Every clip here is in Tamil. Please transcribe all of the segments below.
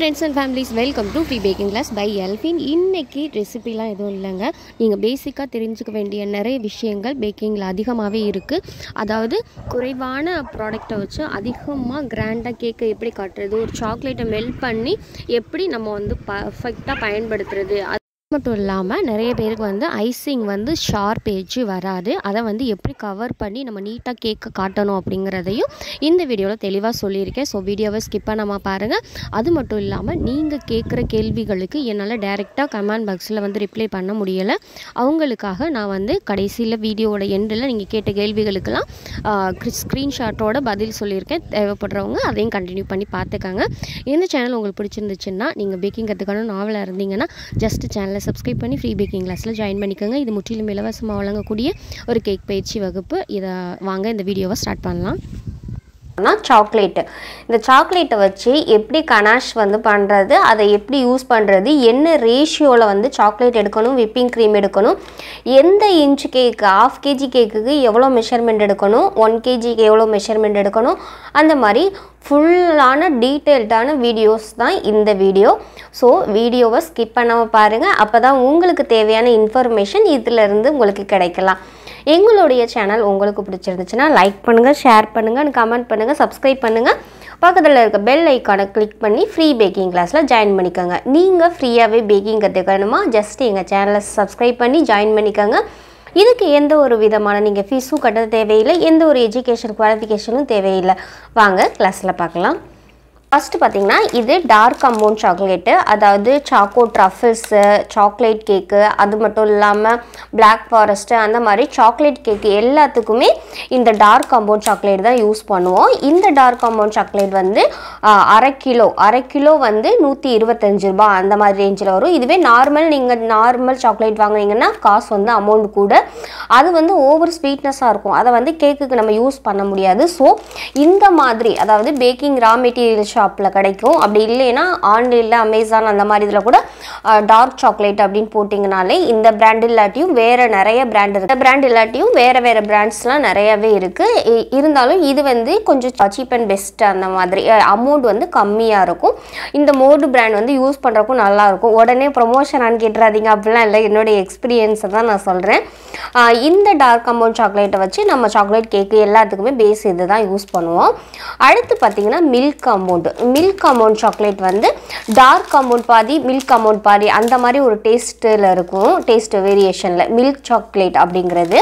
friends and families, welcome to Free Baking Class by Elfin. இன்னைக்கு ரெசிபிலாம் எதுவும் இல்லைங்க. நீங்கள் பேசிக்காக தெரிஞ்சுக்க வேண்டிய நிறைய விஷயங்கள் பேக்கிங்கில் அதிகமாகவே இருக்குது. அதாவது குறைவான ப்ராடக்டை வச்சு அதிகமாக கிராண்டாக கேக்கை எப்படி காட்டுறது, ஒரு சாக்லேட்டை மெல்ட் பண்ணி எப்படி நம்ம வந்து பர்ஃபெக்டாக பயன்படுத்துறது, மட்டும் இல்லாமல் நிறைய பேருக்கு ஐசிங் ஷார்ப் எட்ஜ் வராது. அதை எப்படி கவர் பண்ணி நம்ம நீட்டாக கேக்கை காட்டணும் அப்படிங்கிறதையும் இந்த வீடியோவில் தெளிவாக சொல்லியிருக்கேன். ஸோ வீடியோவை ஸ்கிப் பண்ணாமல் பாருங்கள். அது மட்டும் இல்லாமல் நீங்கள் கேட்குற கேள்விகளுக்கு என்னால் டைரெக்டாக கமெண்ட் பாக்ஸில் ரிப்ளை பண்ண முடியலை. அவங்களுக்காக நான் கடைசியில் வீடியோவோட எண்டில் நீங்கள் கேட்ட கேள்விகளுக்கெல்லாம் ஸ்க்ரீன்ஷாட்டோட பதில் சொல்லியிருக்கேன். தேவைப்படுறவங்க அதையும் கண்டினியூ பண்ணி பார்த்துக்காங்க. இந்த சேனல் உங்களுக்கு பிடிச்சிருந்துச்சுன்னா, நீங்கள் பேக்கிங் கற்றுக்கணும் நாவலாக இருந்தீங்கன்னா ஜஸ்ட் சேனலை சப்ஸ்கிரைப் பண்ணி ஃப்ரீ பேக்கிங் கிளாஸில் ஜாயின் பண்ணிக்கோங்க. இது முற்றிலும் இலவசமாக வழங்கக்கூடிய ஒரு கேக் பயிற்சி வகுப்பு. இதை வாங்க இந்த வீடியோவை ஸ்டார்ட் பண்ணலாம். சாக்லேட்டு, இந்த சாக்லேட்டை வச்சு எப்படி கனாஷ் பண்ணுறது, அதை எப்படி யூஸ் பண்ணுறது, என்ன ரேஷியோவில் சாக்லேட் எடுக்கணும், விப்பிங் க்ரீம் எடுக்கணும், எந்த இன்ச் கேக்கு, ½ kg கேக்குக்கு எவ்வளோ மெஷர்மெண்ட் எடுக்கணும், 1 kgக்கு எவ்வளோ மெஷர்மெண்ட் எடுக்கணும், அந்த மாதிரி ஃபுல்லான டீட்டெயில்டான வீடியோஸ் தான் இந்த வீடியோ. ஸோ வீடியோவை ஸ்கிப் பண்ணாமல் பாருங்கள். அப்போ தான் உங்களுக்கு தேவையான இன்ஃபர்மேஷன் இதிலேருந்து உங்களுக்கு கிடைக்கலாம். எங்களுடைய சேனல் உங்களுக்கு பிடிச்சிருந்துச்சுன்னா லைக் பண்ணுங்கள், ஷேர் பண்ணுங்கள், கமெண்ட் பண்ணுங்கள், சப்ஸ்கிரைப் பண்ணுங்கள். பக்கத்தில் இருக்க பெல் ஐக்கானை கிளிக் பண்ணி ஃப்ரீ பேக்கிங் கிளாஸில் ஜாயின் பண்ணிக்கோங்க. நீங்கள் ஃப்ரீயாகவே பேக்கிங் கற்றுக்கணுமா, ஜஸ்ட் எங்கள் சேனலை சப்ஸ்கிரைப் பண்ணி ஜாயின் பண்ணிக்கோங்க. இதுக்கு எந்த ஒரு விதமான நீங்கள் ஃபீஸும் கட்ட தேவையில்லை, எந்த ஒரு எஜுகேஷன் குவாலிஃபிகேஷனும் தேவையில்லை. வாங்க கிளாஸில் பார்க்கலாம். ஃபஸ்ட்டு பார்த்திங்கன்னா, இது டார்க் கம்பவுண்ட் சாக்லேட்டு, அதாவது சாக்கோ ட்ரஃபிள்ஸு, சாக்லேட் கேக்கு, அது மட்டும் இல்லாமல் பிளாக் ஃபாரஸ்ட்டு, அந்த மாதிரி சாக்லேட் கேக்கு எல்லாத்துக்குமே இந்த டார்க் கம்பவுண்ட் சாக்லேட் தான் யூஸ் பண்ணுவோம். இந்த டார்க் கம்பவுண்ட் சாக்லேட் அரை கிலோ 125 ரூபா அந்த மாதிரி ரேஞ்சில் வரும். இதுவே நீங்கள் நார்மல் சாக்லேட் வாங்குனீங்கன்னா காசு அமௌண்ட் கூட. அது ஓவர் ஸ்வீட்னஸாக இருக்கும். அதை கேக்குக்கு நம்ம யூஸ் பண்ண முடியாது. ஸோ இந்த மாதிரி, அதாவது பேக்கிங் ரா மெட்டீரியல் ஷாப்பில் கிடைக்கும். அப்படி இல்லைன்னா ஆன்லைனில் அமேசான் அந்த மாதிரி இதில் கூட டார்க் சாக்லேட் அப்படின்னு போட்டிங்கனாலே இந்த பிராண்ட் இல்லாட்டியும் வேறு நிறைய பிராண்ட் இருக்குது. பிராண்ட் இல்லாட்டியும் வேறு பிராண்ட்ஸ்லாம் நிறையவே இருக்குது. இருந்தாலும் இது கொஞ்சம் சீப் அண்ட் பெஸ்ட். அந்த மாதிரி அமௌண்ட் கம்மியாக இருக்கும். இந்த மோடு பிராண்ட் யூஸ் பண்ணுறக்கும் நல்லாயிருக்கும். உடனே ப்ரொமோஷனான்னு கேட்டுறாதீங்க, அப்படிலாம் இல்லை, என்னுடைய எக்ஸ்பீரியன்ஸை தான் நான் சொல்கிறேன். இந்த டார்க் கம்பவுண்ட் சாக்லேட்டை வச்சு நம்ம சாக்லேட் கேக்கு எல்லாத்துக்குமே பேஸ் இது தான் யூஸ் பண்ணுவோம். அடுத்து பார்த்திங்கன்னா milk compound chocolate dark compound பாதி, மில்க் கம்பவுண்ட் பாதி, அந்த மாதிரி ஒரு டேஸ்ட்டில் இருக்கும். டேஸ்ட் வேரியேஷனில் மில்க் சாக்லேட் அப்படிங்கிறது.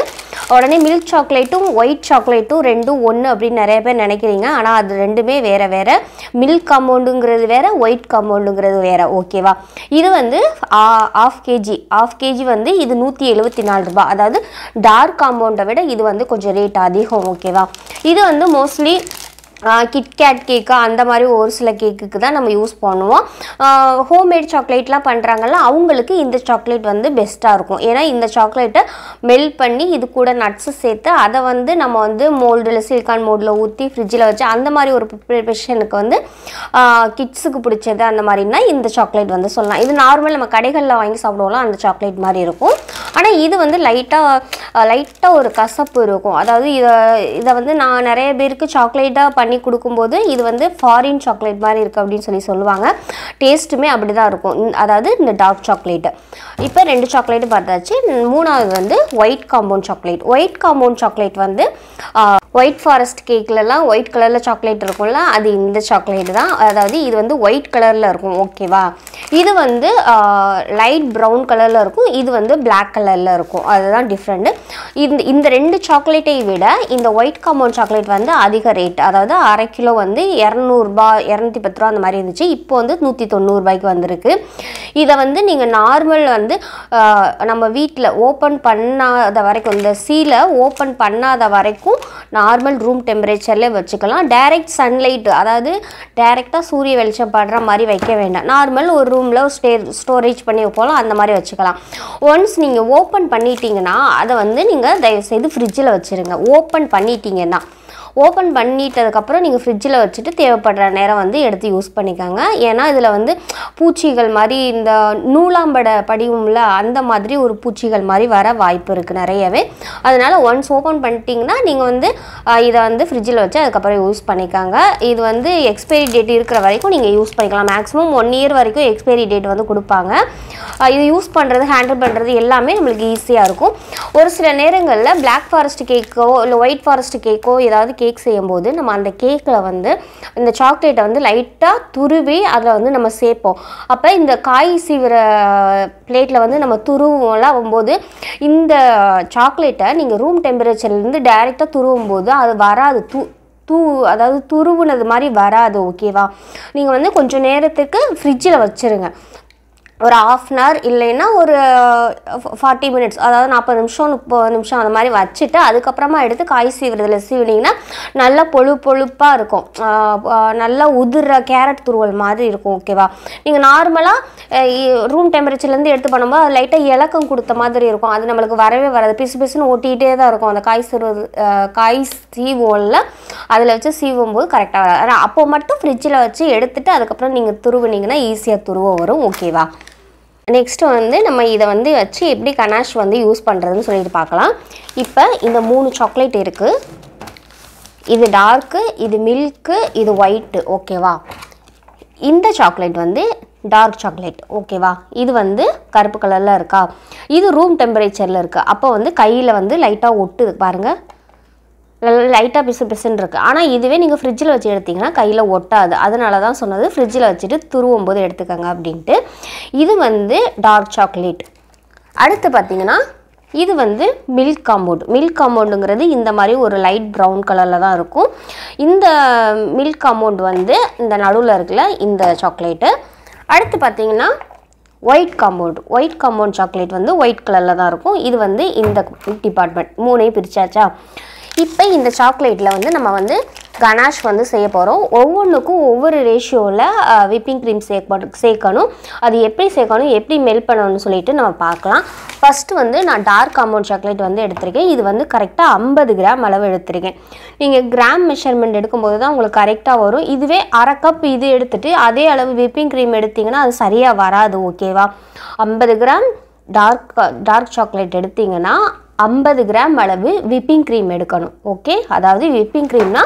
உடனே மில்க் சாக்லேட்டும் ஒயிட் சாக்லேட்டும் ரெண்டும் ஒன்று அப்படின்னு நிறைய பேர் நினைக்கிறீங்க. ஆனால் அது ரெண்டுமே வேறு. மில்க் கம்பவுண்டுங்கிறது வேறு, ஒயிட் கம்பவுண்டுங்கிறது வேறு. ஓகேவா? இது ½ kg இது 174 ரூபா. அதாவது டார்க் கம்பவுண்டை விட இது கொஞ்சம் ரேட் அதிகம். ஓகேவா? இது மோஸ்ட்லி கிட்கேட் கேக்கு அந்த மாதிரி ஒரு சில கேக்குக்கு தான் நம்ம யூஸ் பண்ணுவோம். ஹோம்மேட் சாக்லேட்லாம் பண்ணுறாங்கல்ல, அவங்களுக்கு இந்த சாக்லேட் பெஸ்ட்டாக இருக்கும். ஏன்னா இந்த சாக்லேட்டை மெல்ட் பண்ணி இது கூட நட்ஸு சேர்த்து அதை நம்ம மோல்டில், சிலிக்கான் மோல்டில் ஊற்றி ஃப்ரிட்ஜில் வச்சு அந்த மாதிரி ஒரு ப்ரிப்பரேஷனுக்கு கிட்ஸுக்கு பிடிச்சது அந்த மாதிரினா இந்த சாக்லேட் சொல்லலாம். இது நார்மல் நம்ம கடைகளில் வாங்கி சாப்பிடுவோம்ல, அந்த சாக்லேட் மாதிரி இருக்கும். ஆனால் இது லைட்டாக ஒரு கசப்பு இருக்கும். அதாவது இதை நான் நிறைய பேருக்கு சாக்லேட்டாக பண்ணி கொடுக்கும்போது இது ஃபாரின் சாக்லேட் மாதிரி இருக்குது அப்படின்னு சொல்லுவாங்க. டேஸ்ட்டுமே அப்படி தான் இருக்கும். அதாவது இந்த டார்க் சாக்லேட்டு. இப்போ 2 சாக்லேட்டு பார்த்தாச்சு. மூணாவது white compound chocolate. White compound chocolate white forest கேக்லலாம் ஒயிட் கலரில் சாக்லேட் இருக்கும்ல, அது இந்த சாக்லேட் தான். அதாவது இது ஒயிட் கலரில் இருக்கும். ஓகேவா? இது லைட் ப்ரௌன் கலரில் இருக்கும். இது பிளாக் கலரில் இருக்கும். அதுதான் டிஃப்ரெண்ட்டு. இந்த 2 சாக்லேட்டை விட இந்த ஒயிட் காம்பவுண்ட் சாக்லேட் அதிக ரேட். அதாவது அரை கிலோ 200 ரூபா, 210 ரூபா அந்த மாதிரி இருந்துச்சு. இப்போ 190 ரூபாய்க்கு வந்திருக்கு. இதை நீங்கள் நார்மல் நம்ம வீட்டில் ஓப்பன் பண்ணாத வரைக்கும், இந்த சீலை ஓப்பன் பண்ணாத வரைக்கும் நார்மல் ரூம் டெம்பரேச்சர்லேயே வச்சுக்கலாம். டைரெக்ட் சன்லைட், அதாவது டைரெக்டாக சூரிய வெளிச்சம் படுற மாதிரி வைக்க வேண்டாம். நார்மல் ஒரு ரூமில் ஸ்டோரேஜ் பண்ணி வைப்போம், அந்த மாதிரி வச்சுக்கலாம். ஒன்ஸ் நீங்கள் ஓப்பன் பண்ணிட்டீங்கன்னா அதை நீங்கள் தயவுசெய்து ஃப்ரிட்ஜில் வச்சுருங்க. ஓப்பன் பண்ணிட்டீங்கன்னா ஓப்பன் பண்ணிட்டதுக்கப்புறம் நீங்கள் ஃப்ரிட்ஜில் வச்சுட்டு தேவைப்படுற நேரம் வந்து எடுத்து யூஸ் பண்ணிக்கோங்க. ஏன்னா இதில் வந்து பூச்சிகள் மாதிரி இந்த நூலாம்பட படிவும்ல அந்த மாதிரி ஒரு பூச்சிகள் மாதிரி வர வாய்ப்பு இருக்குது நிறையவே. அதனால் ஒன்ஸ் ஓப்பன் பண்ணிட்டீங்கன்னா நீங்கள் வந்து இதை வந்து ஃப்ரிட்ஜில் வச்சு அதுக்கப்புறம் யூஸ் பண்ணிக்கோங்க. இது வந்து எக்ஸ்பைரி டேட் இருக்கிற வரைக்கும் நீங்கள் யூஸ் பண்ணிக்கலாம். மேக்ஸிமம் 1 இயர் வரைக்கும் எக்ஸ்பைரி டேட் வந்து கொடுப்பாங்க. இது யூஸ் பண்ணுறது ஹேண்டில் பண்ணுறது எல்லாமே நம்மளுக்கு ஈஸியாக இருக்கும். ஒரு சில நேரங்களில் பிளாக் ஃபாரஸ்ட் கேக்கோ இல்லை ஒயிட் ஃபாரஸ்ட் கேக்கோ ஏதாவது கேக் செய்யும்போது நம்ம அந்த கேக்கில் வந்து இந்த சாக்லேட்டை வந்து லைட்டாக துருவி அதில் வந்து நம்ம சேர்ப்போம். அப்போ இந்த காய் சீவிர பிளேட்டில் வந்து நம்ம துருவோம்லாம் ஆகும்போது இந்த சாக்லேட்டை நீங்கள் ரூம் டெம்பரேச்சர்லேருந்து டைரெக்டாக துருவும் போது அது வராது. அதாவது துருவுனது மாதிரி வராது. ஓகேவா? நீங்கள் வந்து கொஞ்சம் நேரத்துக்கு ஃப்ரிட்ஜில் வச்சுருங்க. ஒரு 1/2 அன் ஹவர் இல்லைன்னா ஒரு 40 மினிட்ஸ், அதாவது 40 நிமிஷம் 30 நிமிஷம் அந்த மாதிரி வச்சுட்டு அதுக்கப்புறமா எடுத்து காய் சீவிரதில் சீவினிங்கன்னா நல்லா பொழுப்பாக இருக்கும். நல்லா உதிர கேரட் துருவல் மாதிரி இருக்கும். ஓகேவா? நீங்கள் நார்மலாக ரூம் டெம்பரேச்சர்லேருந்து எடுத்து பண்ணும்போது அது லைட்டாக இலக்கம் கொடுத்த மாதிரி இருக்கும். அது நம்மளுக்கு வரவே வராது. பிசுன்னு ஒட்டிகிட்டே தான் இருக்கும். அந்த காய் சீவோவில் அதில் வச்சு சீவும்போது கரெக்டாக வராது. ஆனால் அப்போ மட்டும் ஃப்ரிட்ஜில் வச்சு எடுத்துகிட்டு அதுக்கப்புறம் நீங்கள் துருவினீங்கன்னா ஈஸியாக துருவ வரும். ஓகேவா? நெக்ஸ்ட்டு வந்து நம்ம இதை வந்து வச்சு எப்படி கனாஷ் வந்து யூஸ் பண்ணுறதுன்னு சொல்லிட்டு பார்க்கலாம். இப்போ இந்த 3 சாக்லேட் இருக்குது. இது டார்க்கு, இது மில்க்கு, இது ஒயிட்டு. ஓகேவா? இந்த சாக்லேட் வந்து டார்க் சாக்லேட். ஓகேவா? இது வந்து கருப்பு கலரில் இருக்கா, இது ரூம் டெம்பரேச்சரில் இருக்குது. அப்போ வந்து கையில் வந்து லைட்டாக ஒட்டுது பாருங்கள், லைட்டாக பிசுன்னு இருக்குது. ஆனால் இதுவே நீங்கள் ஃப்ரிட்ஜில் வச்சு எடுத்திங்கன்னா கையில் ஒட்டாது. அதனால தான் சொன்னது ஃப்ரிட்ஜில் வச்சுட்டு துருவும் போது எடுத்துக்கோங்க அப்படின்ட்டு. இது வந்து டார்க் சாக்லேட். அடுத்து பார்த்திங்கன்னா இது வந்து மில்க் காம்பவுண்ட். மில்க் காம்பவுண்டுங்கிறது இந்த மாதிரி ஒரு லைட் ப்ரௌன் கலரில் தான் இருக்கும். இந்த மில்க் காம்பவுண்ட் வந்து இந்த நடுவில் இருக்குல்ல இந்த சாக்லேட்டு. அடுத்து பார்த்திங்கன்னா ஒயிட் காம்பவுண்ட் சாக்லேட் வந்து ஒயிட் கலரில் தான் இருக்கும். இது வந்து இந்த டிபார்ட்மெண்ட் 3ஐயும் பிரிச்சாச்சா. இப்போ இந்த சாக்லேட்டில் வந்து நம்ம வந்து கனாஷ் வந்து செய்ய போகிறோம். ஒவ்வொன்றுக்கும் ஒவ்வொரு ரேஷியோவில் விப்பிங் க்ரீம் சேர்க்கணும். அது எப்படி சேர்க்கணும், எப்படி மெல்ட் பண்ணணும்னு சொல்லிட்டு நம்ம பார்க்கலாம். ஃபஸ்ட்டு வந்து நான் டார்க் காம்பவுண்ட் சாக்லேட் வந்து எடுத்திருக்கேன். இது வந்து கரெக்டாக 50 கிராம் அளவு எடுத்திருக்கேன். நீங்கள் கிராம் மெஷர்மெண்ட் எடுக்கும்போது தான் உங்களுக்கு கரெக்டாக வரும். இதுவே அரை கப் இது எடுத்துகிட்டு அதே அளவு விப்பிங் க்ரீம் எடுத்திங்கன்னா அது சரியாக வராது. ஓகேவா? 50 கிராம் டார்க் சாக்லேட் எடுத்திங்கன்னா 50 கிராம் அளவு விப்பிங் க்ரீம் எடுக்கணும். ஓகே? அதாவது விப்பிங் க்ரீம்னா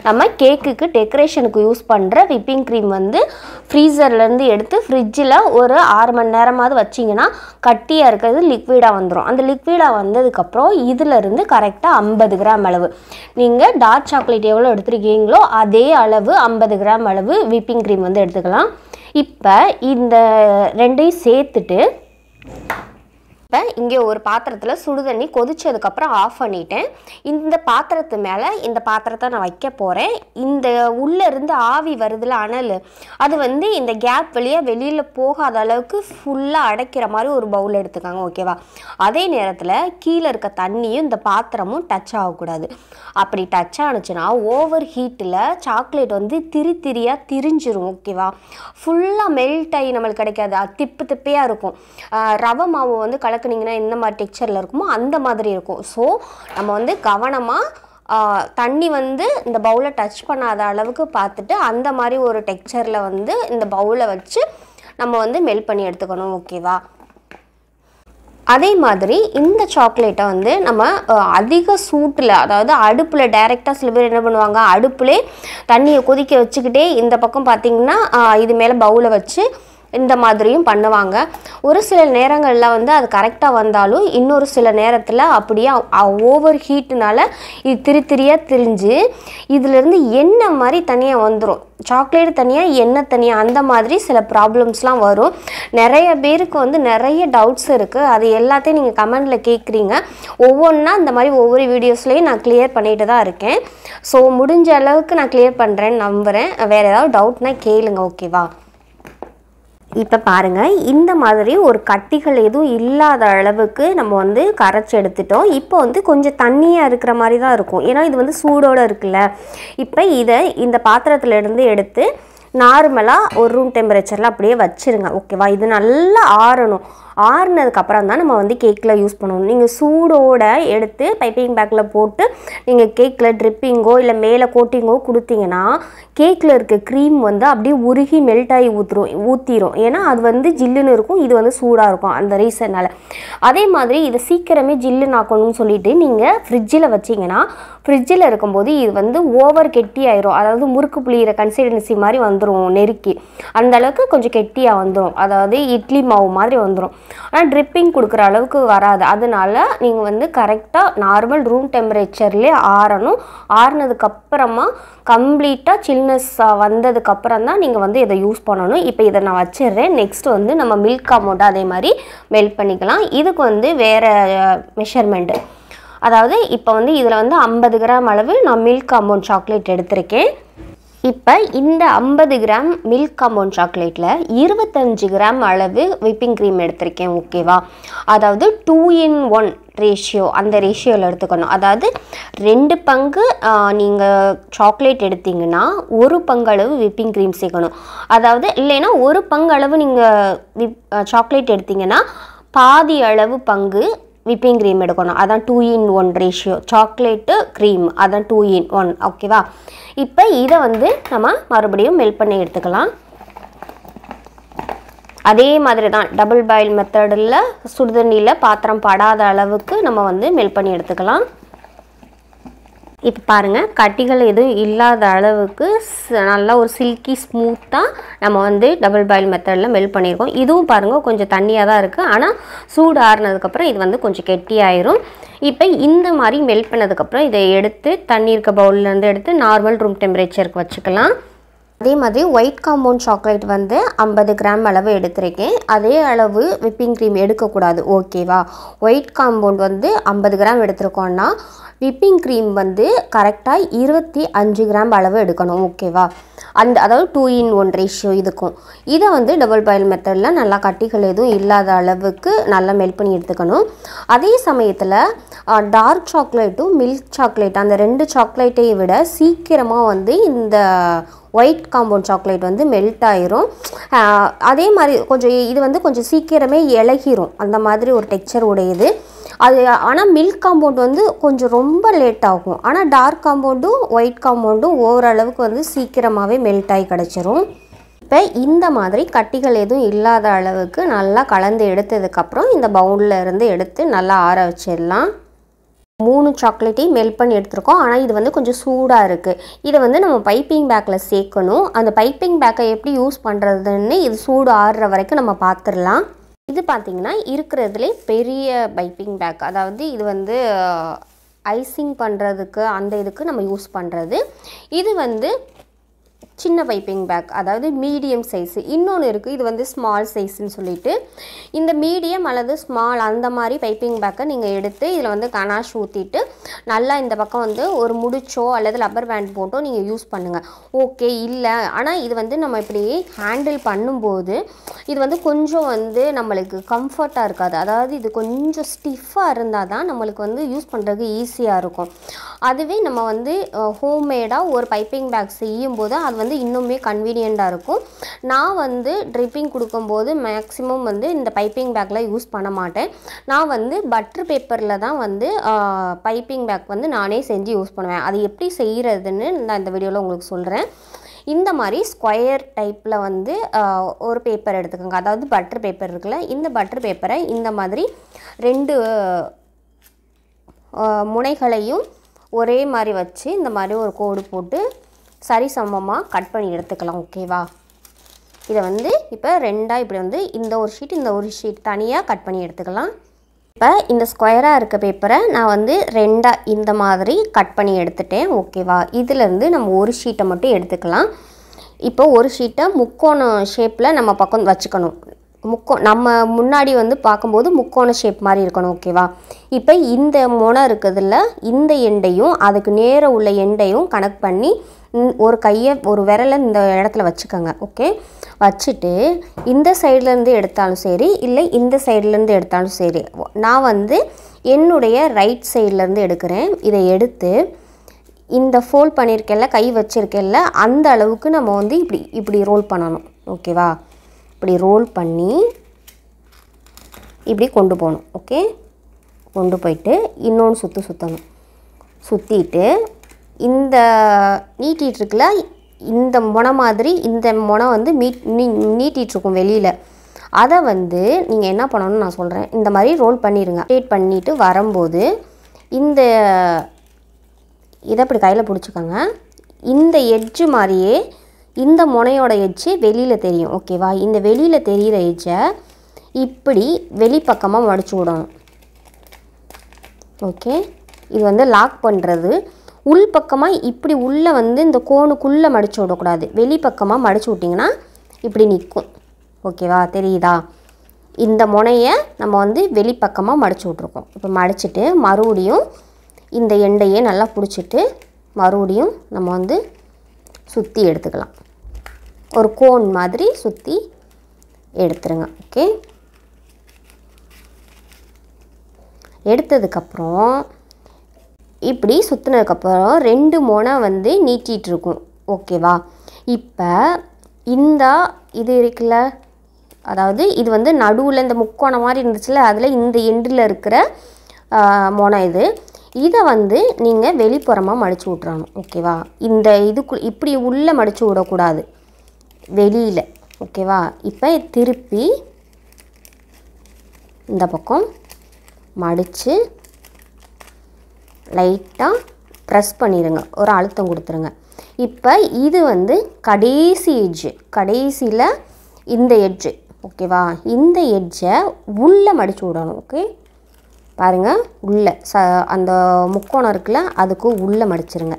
நம்ம கேக்குக்கு டெக்கரேஷனுக்கு யூஸ் பண்ணுற விப்பிங் க்ரீம் வந்து ஃப்ரீசர்லேருந்து எடுத்து ஃப்ரிட்ஜில் ஒரு 6 மணி நேரமாவது வச்சிங்கன்னா கட்டியாக இருக்கிறது லிக்விடாக வந்துடும். அந்த லிக்விடாக வந்ததுக்கப்புறம் இதிலிருந்து கரெக்டாக 50 கிராம் அளவு நீங்கள் டார்க் சாக்லேட் எவ்வளோ எடுத்துருக்கீங்களோ அதே அளவு 50 கிராம் அளவு விப்பிங் க்ரீம் வந்து எடுத்துக்கலாம். இப்போ இந்த ரெண்டையும் சேர்த்துட்டு இங்கே ஒரு பாத்திரத்தில் சுடுதண்ணி கொதிச்சதுக்கப்புறம் ஆஃப் பண்ணிட்டேன். இந்த பாத்திரத்து மேலே இந்த பாத்திரத்தை நான் வைக்க போகிறேன். இந்த உள்ளே இருந்து ஆவி வருதுல அனல், அது வந்து இந்த கேப் வழியாக வெளியில் போகாத அளவுக்கு ஃபுல்லாக அடைக்கிற மாதிரி ஒரு பவுல் எடுத்துக்காங்க. ஓகேவா? அதே நேரத்தில் கீழே இருக்க தண்ணியும் இந்த பாத்திரமும் டச் ஆகக்கூடாது. அப்படி டச் ஆனிச்சுன்னா ஓவர் ஹீட்டில் சாக்லேட் வந்து திரியாக திரிஞ்சிரும். ஓகேவா? ஃபுல்லாக மெல்ட் ஆகி நம்மளுக்கு கிடைக்காது. திப்பையாக இருக்கும். ரவை மாவு வந்து கலக்குனிங்கன்னா இந்த மாதிரி டெக்ஸ்சரில் இருக்குமோ அந்த மாதிரி இருக்கும். ஸோ நம்ம வந்து கவனமாக தண்ணி வந்து இந்த பவுலை டச் பண்ணாத அளவுக்கு பார்த்துட்டு அந்த மாதிரி ஒரு டெக்ஸ்சரில் வந்து இந்த பவுலை வச்சு நம்ம வந்து மெல்ட் பண்ணி எடுத்துக்கணும். ஓகேவா? அதே மாதிரி இந்த சாக்லேட்டை வந்து நம்ம அதிக சூட்டில், அதாவது அடுப்பில் டைரெக்டாக சில பேர் என்ன பண்ணுவாங்க, அடுப்புலே தண்ணியை கொதிக்க வச்சுக்கிட்டே இந்த பக்கம் பார்த்திங்கன்னா இது மேலே பவுலை வச்சு இந்த மாதிரியும் பண்ணுவாங்க. ஒரு சில நேரங்களில் வந்து அது கரெக்டாக வந்தாலும் இன்னொரு சில நேரத்தில் அப்படியே ஓவர் ஹீட்டுனால இது திரியாக திரிஞ்சு இதிலேருந்து எண்ணெய் மாதிரி தனியாக வந்துடும். சாக்லேட் தனியாக எண்ணெய் தனியாக அந்த மாதிரி சில ப்ராப்ளம்ஸ்லாம் வரும். நிறைய பேருக்கு வந்து நிறைய டவுட்ஸ் இருக்குது. அது எல்லாத்தையும் நீங்கள் கமெண்டில் கேட்குறீங்க. ஒவ்வொன்றா இந்த மாதிரி ஒவ்வொரு வீடியோஸ்லேயும் நான் கிளியர் பண்ணிட்டு தான் இருக்கேன். ஸோ முடிஞ்ச அளவுக்கு நான் கிளியர் பண்ணுறேன்னு நம்புகிறேன். வேறு ஏதாவது டவுட்னால் கேளுங்க. ஓகேவா? இப்போ பாருங்கள், இந்த மாதிரி ஒரு கட்டிகள் எதுவும் இல்லாத அளவுக்கு நம்ம வந்து கரைச்சி எடுத்துட்டோம். இப்போ வந்து கொஞ்சம் தண்ணியாக இருக்கிற மாதிரி தான் இருக்கும். ஏன்னா இது வந்து சூடோடு இருக்குல்ல. இப்போ இதை இந்த பாத்திரத்துலேருந்து எடுத்து நார்மலாக ஒரு ரூம் டெம்பரேச்சரில் அப்படியே வச்சுருங்க. ஓகேவா? இது நல்லா ஆறணும். ஆறுனதுக்கப்புறம் தான் நம்ம வந்து கேக்கில் யூஸ் பண்ணணும். நீங்கள் சூடோடு எடுத்து பைப்பிங் பேக்கில் போட்டு நீங்கள் கேக்கில் ட்ரிப்பிங்கோ இல்லை மேலே கோட்டிங்கோ கொடுத்தீங்கன்னா கேக்கில் இருக்க க்ரீம் வந்து அப்படியே உருகி மெல்ட் ஆகி ஊற்றிடும். ஏன்னா அது வந்து ஜில்லுன்னு இருக்கும், இது வந்து சூடாக இருக்கும், அந்த ரீசனால். அதே மாதிரி இதை சீக்கிரமே ஜில்லுன்னு ஆக்கணும்னு சொல்லிட்டு நீங்கள் ஃப்ரிட்ஜில் வச்சிங்கன்னா ஃப்ரிட்ஜில் இருக்கும்போது இது வந்து ஓவர் கெட்டி ஆயிரும். அதாவது முறுக்கு புளியிற கன்சிஸ்டன்சி மாதிரி வந்துடும், நெருக்கி அந்த அளவுக்கு கொஞ்சம் கெட்டியாக வந்துடும். அதாவது இட்லி மாவு மாதிரி வந்துடும். ஆனால் ட்ரிப்பிங் கொடுக்குற அளவுக்கு வராது. அதனால நீங்கள் வந்து கரெக்டாக நார்மல் ரூம் டெம்பரேச்சர்லேயே ஆறணும். ஆறுனதுக்கப்புறமா கம்ப்ளீட்டாக சில்னஸ் வந்ததுக்கப்புறம் தான் நீங்கள் வந்து இதை யூஸ் பண்ணணும். இப்போ இதை நான் வச்சிடுறேன். நெக்ஸ்ட் வந்து நம்ம மில்க் அமௌண்ட்டு அதே மாதிரி மெல்ட் பண்ணிக்கலாம். இதுக்கு வந்து வேறு மெஷர்மெண்ட்டு, அதாவது இப்போ வந்து இதில் வந்து 50 கிராம் அளவு நான் மில்க் அமௌண்ட் சாக்லேட் எடுத்திருக்கேன். இப்போ இந்த 50 கிராம் மில்க் அமௌண்ட் சாக்லேட்டில் 25 கிராம் அளவு விப்பிங் க்ரீம் எடுத்திருக்கேன். ஓகேவா? அதாவது 2:1 ரேஷியோ, அந்த ரேஷியோவில் எடுத்துக்கணும். அதாவது 2 பங்கு நீங்கள் சாக்லேட் எடுத்திங்கன்னா 1 பங்கு அளவு விப்பிங் க்ரீம் சேர்க்கணும். அதாவது இல்லைன்னா 1 பங்கு அளவு நீங்கள் சாக்லேட் எடுத்திங்கன்னா பாதி அளவு பங்கு விப்பிங் க்ரீம் எடுக்கணும். அதான் 2:1 ரேஷியோ. சாக்லேட்டு க்ரீம் அதான் 2:1. ஓகேவா? இப்போ இதை வந்து நம்ம மறுபடியும் மெல்ட் பண்ணி எடுத்துக்கலாம். அதே மாதிரி தான் டபுள் பாயில் மெத்தடில் சுடுதண்ணியில் பாத்திரம் படாத அளவுக்கு நம்ம வந்து மெல்ட் பண்ணி எடுத்துக்கலாம். இப்போ பாருங்கள், கட்டிகள் எதுவும் இல்லாத அளவுக்கு நல்லா ஒரு சில்கி ஸ்மூத்தாக நம்ம வந்து டபுள் பாயில் மெத்தடில் மெல்ட் பண்ணியிருக்கோம். இதுவும் பாருங்கள் கொஞ்சம் தண்ணியாக தான் இருக்குது, ஆனால் சூடு ஆறுனதுக்கப்புறம் இது வந்து கொஞ்சம் கெட்டியாயிரும். இப்போ இந்த மாதிரி மெல்ட் பண்ணதுக்கப்புறம் இதை எடுத்து தண்ணி இருக்க பவுல்லேருந்து எடுத்து நார்மல் ரூம் டெம்பரேச்சருக்கு வச்சுக்கலாம். அதே மாதிரி ஒயிட் காம்பவுண்ட் சாக்லேட் வந்து 50 கிராம் அளவு எடுத்திருக்கேன். அதே அளவு விப்பிங் க்ரீம் எடுக்கக்கூடாது. ஓகேவா? ஒயிட் காம்பவுண்ட் வந்து 50 கிராம் எடுத்துருக்கோன்னா விப்பிங் க்ரீம் வந்து கரெக்டாக 25 கிராம் அளவு எடுக்கணும். ஓகேவா? அதாவது 2:1 ரேஷியோ இதுக்கும். இதை வந்து டபுள் பாயில் மெத்தடில் நல்லா கட்டிகள் எதுவும் இல்லாத அளவுக்கு நல்லா மெல்ட் பண்ணி எடுத்துக்கணும். அதே சமயத்தில் டார்க் சாக்லேட்டும் மில்க் சாக்லேட் அந்த 2 சாக்லேட்டையும் விட சீக்கிரமாக வந்து இந்த ஒயிட் காம்பவுண்ட் சாக்லேட் வந்து மெல்ட் ஆயிரும். அதே மாதிரி கொஞ்சம் இது வந்து கொஞ்சம் சீக்கிரமே இலகிரும், அந்த மாதிரி ஒரு டெக்ஸ்சர் உடையது அது. ஆனால் மில்க் காம்பவுண்ட் வந்து கொஞ்சம் ரொம்ப லேட் ஆகும். ஆனால் டார்க் காம்பவுண்டும் ஒயிட் காம்பவுண்டும் ஓரளவுக்கு வந்து சீக்கிரமாகவே மெல்ட் ஆகி கிடச்சிரும். இப்போ இந்த மாதிரி கட்டிகள் எதுவும் இல்லாத அளவுக்கு நல்லா கலந்து எடுத்ததுக்கப்புறம் இந்த பவுலில் இருந்து எடுத்து நல்லா ஆற வச்சிடலாம். 3 சாக்லேட்டையும் மெல்ட் பண்ணி எடுத்துருக்கோம். ஆனால் இது வந்து கொஞ்சம் சூடாக இருக்குது. இதை வந்து நம்ம பைப்பிங் பேக்கில் சேர்க்கணும். அந்த பைப்பிங் பேக்கை எப்படி யூஸ் பண்ணுறதுன்னு இது சூடு ஆறுற வரைக்கும் நம்ம பார்த்துடலாம். இது பார்த்திங்கன்னா இருக்கிறதுலே பெரிய பைப்பிங் பேக். அதாவது இது வந்து ஐசிங் பண்ணுறதுக்கு அந்த இதுக்கு நம்ம யூஸ் பண்ணுறது. இது வந்து சின்ன பைப்பிங் பேக், அதாவது மீடியம் சைஸு. இன்னொன்று இருக்குது, இது வந்து ஸ்மால் சைஸ்ன்னு சொல்லிட்டு. இந்த மீடியம் அல்லது ஸ்மால் அந்த மாதிரி பைப்பிங் பேக்கை நீங்கள் எடுத்து இதில் வந்து கனாஷ் ஊற்றிட்டு நல்லா இந்த பக்கம் வந்து ஒரு முடிச்சோ அல்லது ரப்பர் பேண்ட் போட்டோ நீங்கள் யூஸ் பண்ணுங்கள். ஓகே, இல்லை ஆனால் இது வந்து நம்ம இப்படி ஹேண்டில் பண்ணும்போது இது வந்து கொஞ்சம் வந்து நம்மளுக்கு கம்ஃபர்ட்டாக இருக்காது. அதாவது இது கொஞ்சம் ஸ்டிஃபாக இருந்தால் தான் நம்மளுக்கு வந்து யூஸ் பண்ணுறதுக்கு ஈஸியாக இருக்கும். அதுவே நம்ம வந்து ஹோம்மேடாக ஒரு பைப்பிங் பேக் செய்யும்போது அது வந்து இன்னுமே கன்வீனியண்ட்டாக இருக்கும். நான் வந்து ட்ரிப்பிங் கொடுக்கும்போது மேக்ஸிமம் வந்து இந்த பைப்பிங் பேக்கில் யூஸ் பண்ண மாட்டேன். நான் வந்து பட்டர் பேப்பரில் தான் வந்து பைப்பிங் பேக் வந்து நானே செஞ்சு யூஸ் பண்ணுவேன். அது எப்படி செய்கிறதுன்னு நான் இந்த வீடியோவில் உங்களுக்கு சொல்கிறேன். இந்த மாதிரி ஸ்கொயர் டைப்பில் வந்து ஒரு பேப்பர் எடுத்துக்கோங்க. அதாவது பட்டர் பேப்பர் இருக்குல்ல, இந்த பட்டர் பேப்பரை இந்த மாதிரி 2 முனைகளையும் ஒரே மாதிரி வச்சு இந்த மாதிரி ஒரு கோடு போட்டு சரிசமமாக கட் பண்ணி எடுத்துக்கலாம். ஓகேவா? இதை வந்து இப்போ 2ஆக இப்படி வந்து இந்த ஒரு ஷீட் இந்த ஒரு ஷீட் தனியாக கட் பண்ணி எடுத்துக்கலாம். இப்போ இந்த ஸ்கொயராக இருக்க பேப்பரை நான் வந்து 2ஆக இந்த மாதிரி கட் பண்ணி எடுத்துட்டேன். ஓகேவா? இதிலேருந்து நம்ம ஒரு ஷீட்டை மட்டும் எடுத்துக்கலாம். இப்போ ஒரு ஷீட்டை முக்கோண ஷேப்பில் நம்ம பக்கம் வச்சுக்கணும். நம்ம முன்னாடி வந்து பார்க்கும்போது முக்கோண ஷேப் மாதிரி இருக்கணும். ஓகேவா? இப்போ இந்த முனை இருக்கிறதுல இந்த எண்டையும் அதுக்கு நேர உள்ள எண்டையும் கனெக்ட் பண்ணி ஒரு கையை ஒரு விரலை இந்த இடத்துல வச்சுக்கோங்க. ஓகே, வச்சுட்டு இந்த சைட்லேருந்து எடுத்தாலும் சரி இல்லை இந்த சைட்லேருந்து எடுத்தாலும் சரி, நான் வந்து என்னுடைய ரைட் சைட்லேருந்து எடுக்கிறேன். இதை எடுத்து இந்த ஃபோல்ட் பண்ணியிருக்கேன்ல, கை வச்சுருக்கேன்ல, அந்த அளவுக்கு நம்ம வந்து இப்படி ரோல் பண்ணணும். ஓகேவா? இப்படி ரோல் பண்ணி இப்படி கொண்டு போகணும். ஓகே, கொண்டு போயிட்டு இன்னொன்று சுற்றணும். சுற்றிட்டு இந்த நீட்டிகிட்ருக்குல இந்த முனை மாதிரி இந்த முனை வந்து நீட்டிகிட்ருக்கும் வெளியில். அதை வந்து நீங்கள் என்ன பண்ணணும்னு நான் சொல்கிறேன். இந்த மாதிரி ரோல் பண்ணிடுங்க. ஸ்ட்ரெயிட் பண்ணிவிட்டு வரும்போது இந்த இதை இப்படி கையில் பிடிச்சிக்கோங்க. இந்த எட்ஜு மாதிரியே இந்த முனையோட எட்ஜு வெளியில் தெரியும். ஓகேவா? இந்த வெளியில் தெரிகிற எட்ஜை இப்படி வெளிப்பக்கமாக மடிச்சு விடணும். ஓகே, இது வந்து லாக் பண்ணுறது. உள் பக்கமாக இப்படி உள்ளே வந்து இந்த கோனுக்குள்ளே மடித்து விடக்கூடாது. வெளிப்பக்கமாக மடித்து விட்டிங்கன்னா இப்படி நிற்கும். ஓகேவா? தெரியுதா? இந்த முனையை நம்ம வந்து வெளிப்பக்கமாக மடித்து விட்ருக்கோம். இப்போ மடிச்சுட்டு மறுபடியும் இந்த எண்டையே நல்லா பிடிச்சிட்டு மறுபடியும் நம்ம வந்து சுற்றி எடுத்துக்கலாம். ஒரு கோன் மாதிரி சுற்றி எடுத்துருங்க. ஓகே, எடுத்ததுக்கப்புறம் இப்படி சுற்றினதுக்கப்புறம் 2 முனை வந்து நீட்டிகிட்ருக்கும். ஓகேவா? இப்போ இந்த இது இருக்குல்ல, அதாவது இது வந்து நடுவில் இந்த முக்கோணம் மாதிரி இருந்துச்சுல்ல, அதில் இந்த எண்டில் இருக்கிற முனை இதை வந்து நீங்கள் வெளிப்புறமாக மடித்து விட்றணும். ஓகேவா? இந்த இதுக்கு இப்படி உள்ளே மடித்து விடக்கூடாது, வெளியில். ஓகேவா? இப்போ திருப்பி இந்த பக்கம் மடித்து லைட்டாக ப்ரெஸ் பண்ணிடுங்க, ஒரு அழுத்தம் கொடுத்துருங்க. இப்போ இது வந்து கடைசி எட்ஜு, கடைசியில் இந்த எட்ஜு. ஓகேவா? இந்த எட்ஜை உள்ளே மடித்து விடணும். ஓகே, பாருங்கள், உள்ளே அந்த முக்கோணம் இருக்குல்ல, அதுக்கு உள்ளே மடிச்சிருங்க.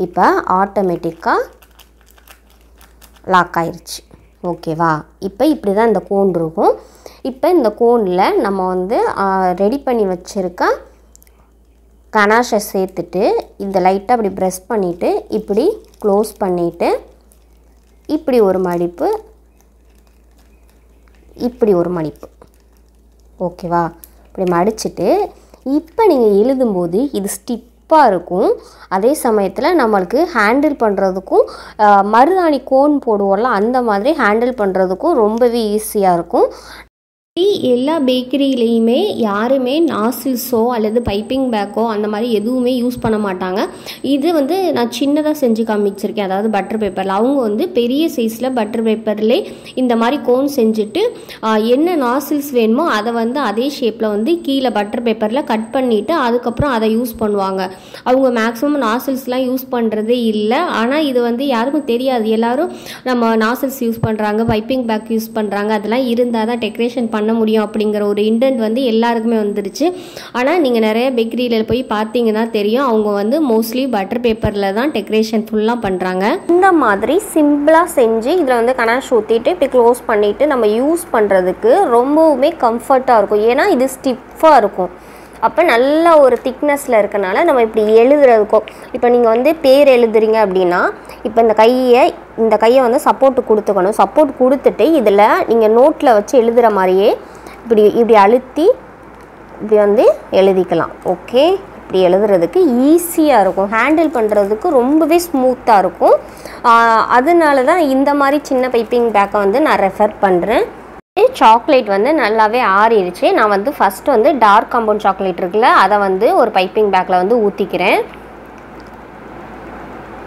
இப்போ ஆட்டோமேட்டிக்காக லாக் ஆயிடுச்சு. ஓகேவா? இப்போ இப்படி தான் இந்த கோன் இருக்கும். இப்போ இந்த கோனில் நம்ம வந்து ரெடி பண்ணி வச்சுருக்க கனாஷை சேர்த்துட்டு இந்த லைட்டாக அப்படி ப்ரெஸ் பண்ணிவிட்டு இப்படி க்ளோஸ் பண்ணிவிட்டு இப்படி ஒரு மடிப்பு, இப்படி ஒரு மடிப்பு. ஓகேவா? இப்படி மடிச்சுட்டு இப்போ நீங்கள் எழுதும்போது இது ஸ்டிப்பாக இருக்கும். அதே சமயத்தில் நம்மளுக்கு ஹேண்டில் பண்ணுறதுக்கும் மருதாணி கோன் போடுவோம்ல, அந்த மாதிரி ஹேண்டில் பண்ணுறதுக்கும் ரொம்பவே ஈஸியாக இருக்கும். எல்லா பேக்கரியிலையுமே யாருமே நாசில்ஸோ அல்லது பைப்பிங் பேக்கோ அந்த மாதிரி எதுவுமே யூஸ் பண்ண மாட்டாங்க. இது வந்து நான் சின்னதாக செஞ்சு காமிச்சிருக்கேன், அதாவது பட்டர் பேப்பரில். அவங்க வந்து பெரிய சைஸில் பட்டர் பேப்பர்லே இந்த மாதிரி கோன் செஞ்சுட்டு என்ன நாசில்ஸ் வேணுமோ அதை வந்து அதே ஷேப்பில் வந்து கீழே பட்டர் பேப்பரில் கட் பண்ணிவிட்டு அதுக்கப்புறம் அதை யூஸ் பண்ணுவாங்க. அவங்க மேக்ஸிமம் நாசில்ஸ்லாம் யூஸ் பண்ணுறதே இல்லை. ஆனால் இது வந்து யாருக்கும் தெரியாது. எல்லோரும் நம்ம நாசில்ஸ் யூஸ் பண்ணுறாங்க, பைப்பிங் பேக் யூஸ் பண்ணுறாங்க, அதெல்லாம் இருந்தால் தான் டெக்கரேஷன் பண்ண முடியும் அப்படிங்கிற ஒரு இன்டென்ட் வந்து எல்லாருக்குமே வந்துருச்சு. ஆனால் நீங்கள் நிறைய பேக்கரியில் போய் பார்த்தீங்கன்னா தெரியும், அவங்க வந்து மோஸ்ட்லி பட்டர் பேப்பரில் தான் டெக்கரேஷன் ஃபுல்லாக பண்ணுறாங்க. இந்த மாதிரி சிம்பிளாக செஞ்சு இதில் வந்து கனாஷ் ஊற்றிட்டு இப்படி க்ளோஸ் பண்ணிவிட்டு நம்ம யூஸ் பண்ணுறதுக்கு ரொம்பவுமே கம்ஃபர்ட்டாக இருக்கும். ஏன்னா இது ஸ்டிஃபாக இருக்கும். அப்போ நல்ல ஒரு திக்னஸில் இருக்கனால நம்ம இப்படி எழுதுறதுக்கும், இப்போ நீங்கள் வந்து பேர் எழுதுறீங்க அப்படின்னா இப்போ இந்த கையை வந்து சப்போர்ட்டு கொடுத்துக்கணும். சப்போர்ட் கொடுத்துட்டு இதில் நீங்கள் நோட்டில் வச்சு எழுதுகிற மாதிரியே இப்படி அழுத்தி இப்படி வந்து எழுதிக்கலாம். ஓகே, இப்படி எழுதுறதுக்கு ஈஸியாக இருக்கும், ஹேண்டில் பண்ணுறதுக்கு ரொம்பவே ஸ்மூத்தாக இருக்கும். அதனால தான் இந்த மாதிரி சின்ன பைப்பிங் பேக்கை வந்து நான் ரெஃபர் பண்ணுறேன். சாக்லேட் வந்து நல்லாவே ஆறிடுச்சு. நான் வந்து ஃபஸ்ட்டு வந்து டார்க் காம்பவுண்ட் சாக்லேட் இருக்குல்ல, அதை வந்து ஒரு பைப்பிங் பேக்கில் வந்து ஊற்றிக்கிறேன்.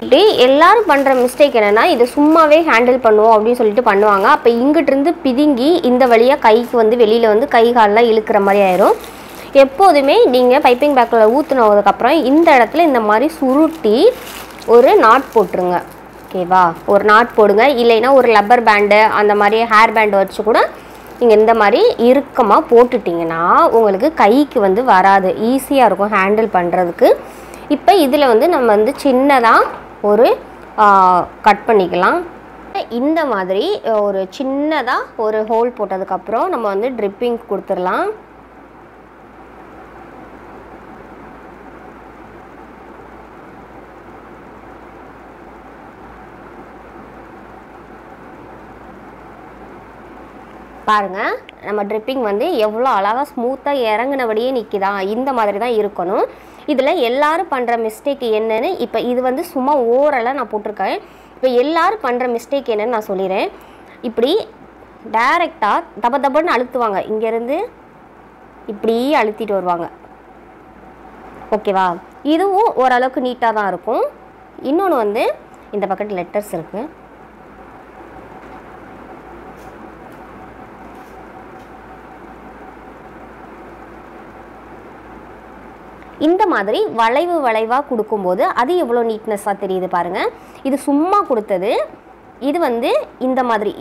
இப்படி எல்லோரும் பண்ணுற மிஸ்டேக் என்னென்னா, இது சும்மாவே ஹேண்டில் பண்ணுவோம் அப்படின்னு சொல்லிட்டு பண்ணுவாங்க. அப்போ இங்கிட்டிருந்து பிதுங்கி இந்த வழியாக கைக்கு வந்து வெளியில் வந்து கை காலெலாம் இழுக்கிற மாதிரி ஆயிரும். எப்போதுமே நீங்கள் பைப்பிங் பேக்கில் ஊற்றுனதுக்கப்புறம் இந்த இடத்துல இந்த மாதிரி சுருட்டி ஒரு நாட் போட்டுருங்க. ஓகேவா? ஒரு நாட் போடுங்க. இல்லைன்னா ஒரு லப்பர் பேண்டு அந்த மாதிரி ஹேர் பேண்டு வச்சு கூட நீங்கள் இந்த மாதிரி இறுக்கமாக போட்டுட்டிங்கன்னா உங்களுக்கு கைக்கு வந்து வராது, ஈஸியாக இருக்கும் ஹேண்டில் பண்ணுறதுக்கு. இப்போ இதில் வந்து நம்ம வந்து சின்னதாக ஒரு கட் பண்ணிக்கலாம். இந்த மாதிரி ஒரு சின்னதாக ஒரு ஹோல் போட்டதுக்கப்புறம் நம்ம வந்து ட்ரிப்பிங் கொடுத்துடலாம். பாருங்கள், நம்ம ட்ரிப்பிங் வந்து எவ்வளோ அழகாக ஸ்மூத்தாக இறங்கினபடியே நிற்கிதா? இந்த மாதிரி தான் இருக்கணும். இதில் எல்லோரும் பண்ணுற மிஸ்டேக் என்னென்னு, இப்போ இது வந்து சும்மா ஓரலாக நான் போட்டிருக்கேன். இப்போ எல்லோரும் பண்ணுற மிஸ்டேக் என்னென்னு நான் சொல்லிடுறேன். இப்படி டைரெக்டாக தபன்னு அழுத்துவாங்க. இங்கேருந்து இப்படி அழுத்திட்டு வருவாங்க. ஓகேவா? இதுவும் ஓரளவுக்கு நீட்டாக தான் இருக்கும். இன்னொன்று வந்து இந்த பக்கெட் லெட்டர்ஸ் இருக்குது. இந்த மாதிரி வளைவாக கொடுக்கும்போது அது எவ்வளோ நீட்னஸாக தெரியுது பாருங்கள். இது சும்மா கொடுத்தது, இது வந்து இந்த மாதிரி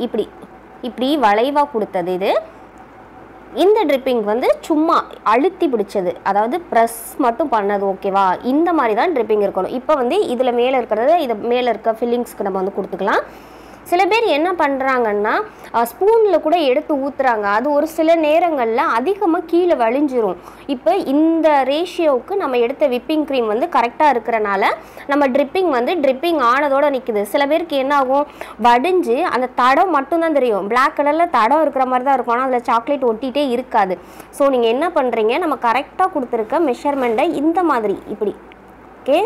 இப்படி வளைவாக கொடுத்தது. இந்த ட்ரிப்பிங் வந்து சும்மா அழுத்தி பிடிச்சது, அதாவது ப்ரெஸ் மட்டும் பண்ணது. ஓகேவா? இந்த மாதிரி தான் ட்ரிப்பிங் இருக்கணும். இப்போ வந்து இதில் மேலே இருக்கிறத இதை மேலே இருக்க ஃபில்லிங்ஸ்க்கு நம்ம வந்து கொடுத்துக்கலாம். சில பேர் என்ன பண்ணுறாங்கன்னா ஸ்பூனில் கூட எடுத்து ஊற்றுறாங்க. அது ஒரு சில நேரங்களில் அதிகமாக கீழே வழிஞ்சிரும். இப்போ இந்த ரேஷியோவுக்கு நம்ம எடுத்த விப்பிங் க்ரீம் வந்து கரெக்டாக இருக்கிறனால நம்ம ட்ரிப்பிங் ஆனதோடு நிற்குது. சில பேருக்கு என்ன ஆகும், வடிஞ்சு அந்த தடம் மட்டும்தான் தெரியும். பிளாக் கலரில் தடம் இருக்கிற மாதிரி தான் இருக்கும், ஆனால் அதில் சாக்லேட் ஒட்டிகிட்டே இருக்காது. ஸோ நீங்கள் என்ன பண்ணுறீங்க, நம்ம கரெக்டாக கொடுத்துருக்க மெஷர்மெண்ட்டை இந்த மாதிரி இப்படி ஓகே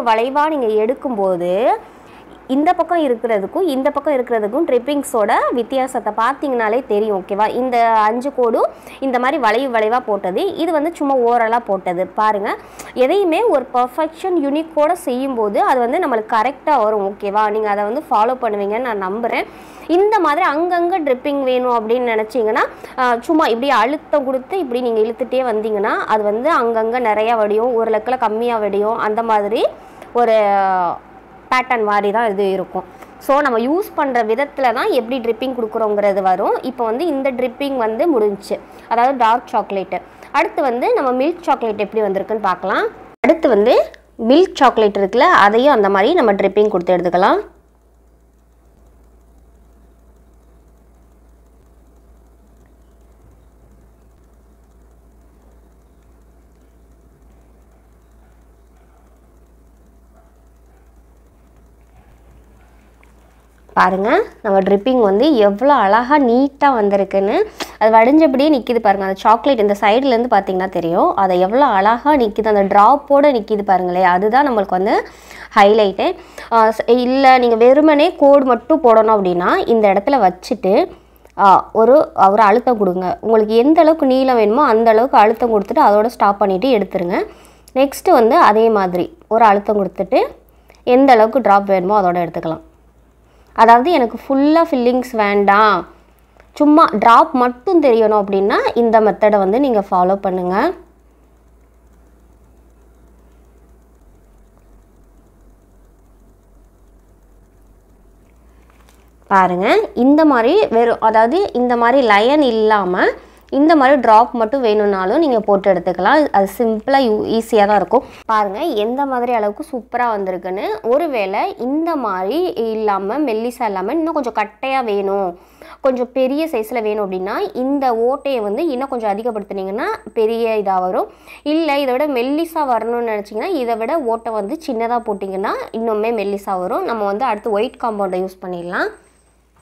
வளைவாக நீங்கள் எடுக்கும்போது இந்த பக்கம் இருக்கிறதுக்கும் ட்ரிப்பிங்ஸோட வித்தியாசத்தை பார்த்தீங்கனாலே தெரியும். ஓகேவா? இந்த 5 கோடும் இந்த மாதிரி வளைவாக போட்டது, இது வந்து சும்மா ஓரலாக போட்டது. பாருங்கள், எதையுமே ஒரு பர்ஃபெக்ஷன் யூனிக்கோடு செய்யும்போது அது வந்து நம்மளுக்கு கரெக்டாக வரும். ஓகேவா? நீங்கள் அதை வந்து ஃபாலோ பண்ணுவீங்கன்னு நான் நம்புகிறேன். இந்த மாதிரி அங்கங்கே ட்ரிப்பிங் வேணும் அப்படின்னு நினச்சிங்கன்னா சும்மா இப்படி அழுத்தம் கொடுத்து இப்படி நீங்கள் இழுத்துட்டே வந்தீங்கன்னா அது வந்து அங்கங்கே நிறையா வடியும், ஒரு லெக்கில் கம்மியாக வடியும். அந்த மாதிரி ஒரு பேட்டர்ன் மாதிரி தான் இது இருக்கும். ஸோ நம்ம யூஸ் பண்ணுற விதத்தில் தான் எப்படி ட்ரிப்பிங் கொடுக்குறோங்கிறது வரும். இப்போ வந்து இந்த ட்ரிப்பிங் வந்து முடிஞ்சிச்சு, அதாவது டார்க் சாக்லேட்டு. அடுத்து வந்து நம்ம மில்க் சாக்லேட் எப்படி வந்திருக்குன்னு பார்க்கலாம். அடுத்து வந்து மில்க் சாக்லேட் இருக்குல்ல, அதையும் அந்த மாதிரி நம்ம ட்ரிப்பிங் கொடுத்து எடுத்துக்கலாம். பாருங்கள், நம்ம ட்ரிப்பிங் வந்து எவ்வளோ அழகாக நீட்டாக வந்திருக்குன்னு. அது வடிஞ்சபடியே நிற்கிது பாருங்கள். அந்த சாக்லேட் இந்த சைட்லேருந்து பார்த்தீங்கன்னா தெரியும், அதை எவ்வளோ அழகாக நிற்கிது, அந்த ட்ராப்போடு நிற்கிது பாருங்களே. அதுதான் நம்மளுக்கு வந்து ஹைலைட்டு. இல்லை நீங்கள் வெறுமனே கோடு மட்டும் போடணும் அப்படின்னா இந்த இடத்துல வச்சுட்டு ஒரு அழுத்தம் கொடுங்க. உங்களுக்கு எந்த அளவுக்கு நீளம் வேணுமோ அந்த அளவுக்கு அழுத்தம் கொடுத்துட்டு அதோட ஸ்டாப் பண்ணிவிட்டு எடுத்துருங்க. நெக்ஸ்ட்டு வந்து அதே மாதிரி ஒரு அழுத்தம் கொடுத்துட்டு எந்த அளவுக்கு ட்ராப் வேணுமோ அதோட எடுத்துக்கலாம். அதாவது எனக்கு ஃபுல்லாக ஃபில்லிங்ஸ் வேண்டாம், சும்மா ட்ராப் மட்டும் தெரியணும் அப்படின்னா இந்த மெத்தடை வந்து நீங்கள் ஃபாலோ பண்ணுங்கள். பாருங்கள், இந்த மாதிரி அதாவது இந்த மாதிரி லைன் இல்லாமல் இந்த மாதிரி ட்ராப் மட்டும் வேணும்னாலும் நீங்கள் போட்டு எடுத்துக்கலாம். அது சிம்பிளாக ஈஸியாக தான் இருக்கும். பாருங்கள் எந்த மாதிரி அளவுக்கு சூப்பராக வந்திருக்குன்னு. ஒருவேளை இந்த மாதிரி இல்லாமல் மெல்லிசாக இல்லாமல் இன்னும் கொஞ்சம் கட்டையாக வேணும், கொஞ்சம் பெரிய சைஸில் வேணும் அப்படின்னா இந்த ஓட்டையை வந்து இன்னும் கொஞ்சம் அதிகப்படுத்துனீங்கன்னா பெரிய இதாக வரும். இல்லை இதை விட மெல்லிசாக வரணும்னு நினச்சிங்கன்னா இதை விட ஓட்டை வந்து சின்னதாக போட்டிங்கன்னா இன்னுமே மெல்லிசாக வரும். நம்ம வந்து அடுத்து ஒயிட் காம்பவுண்டை யூஸ் பண்ணிடலாம்.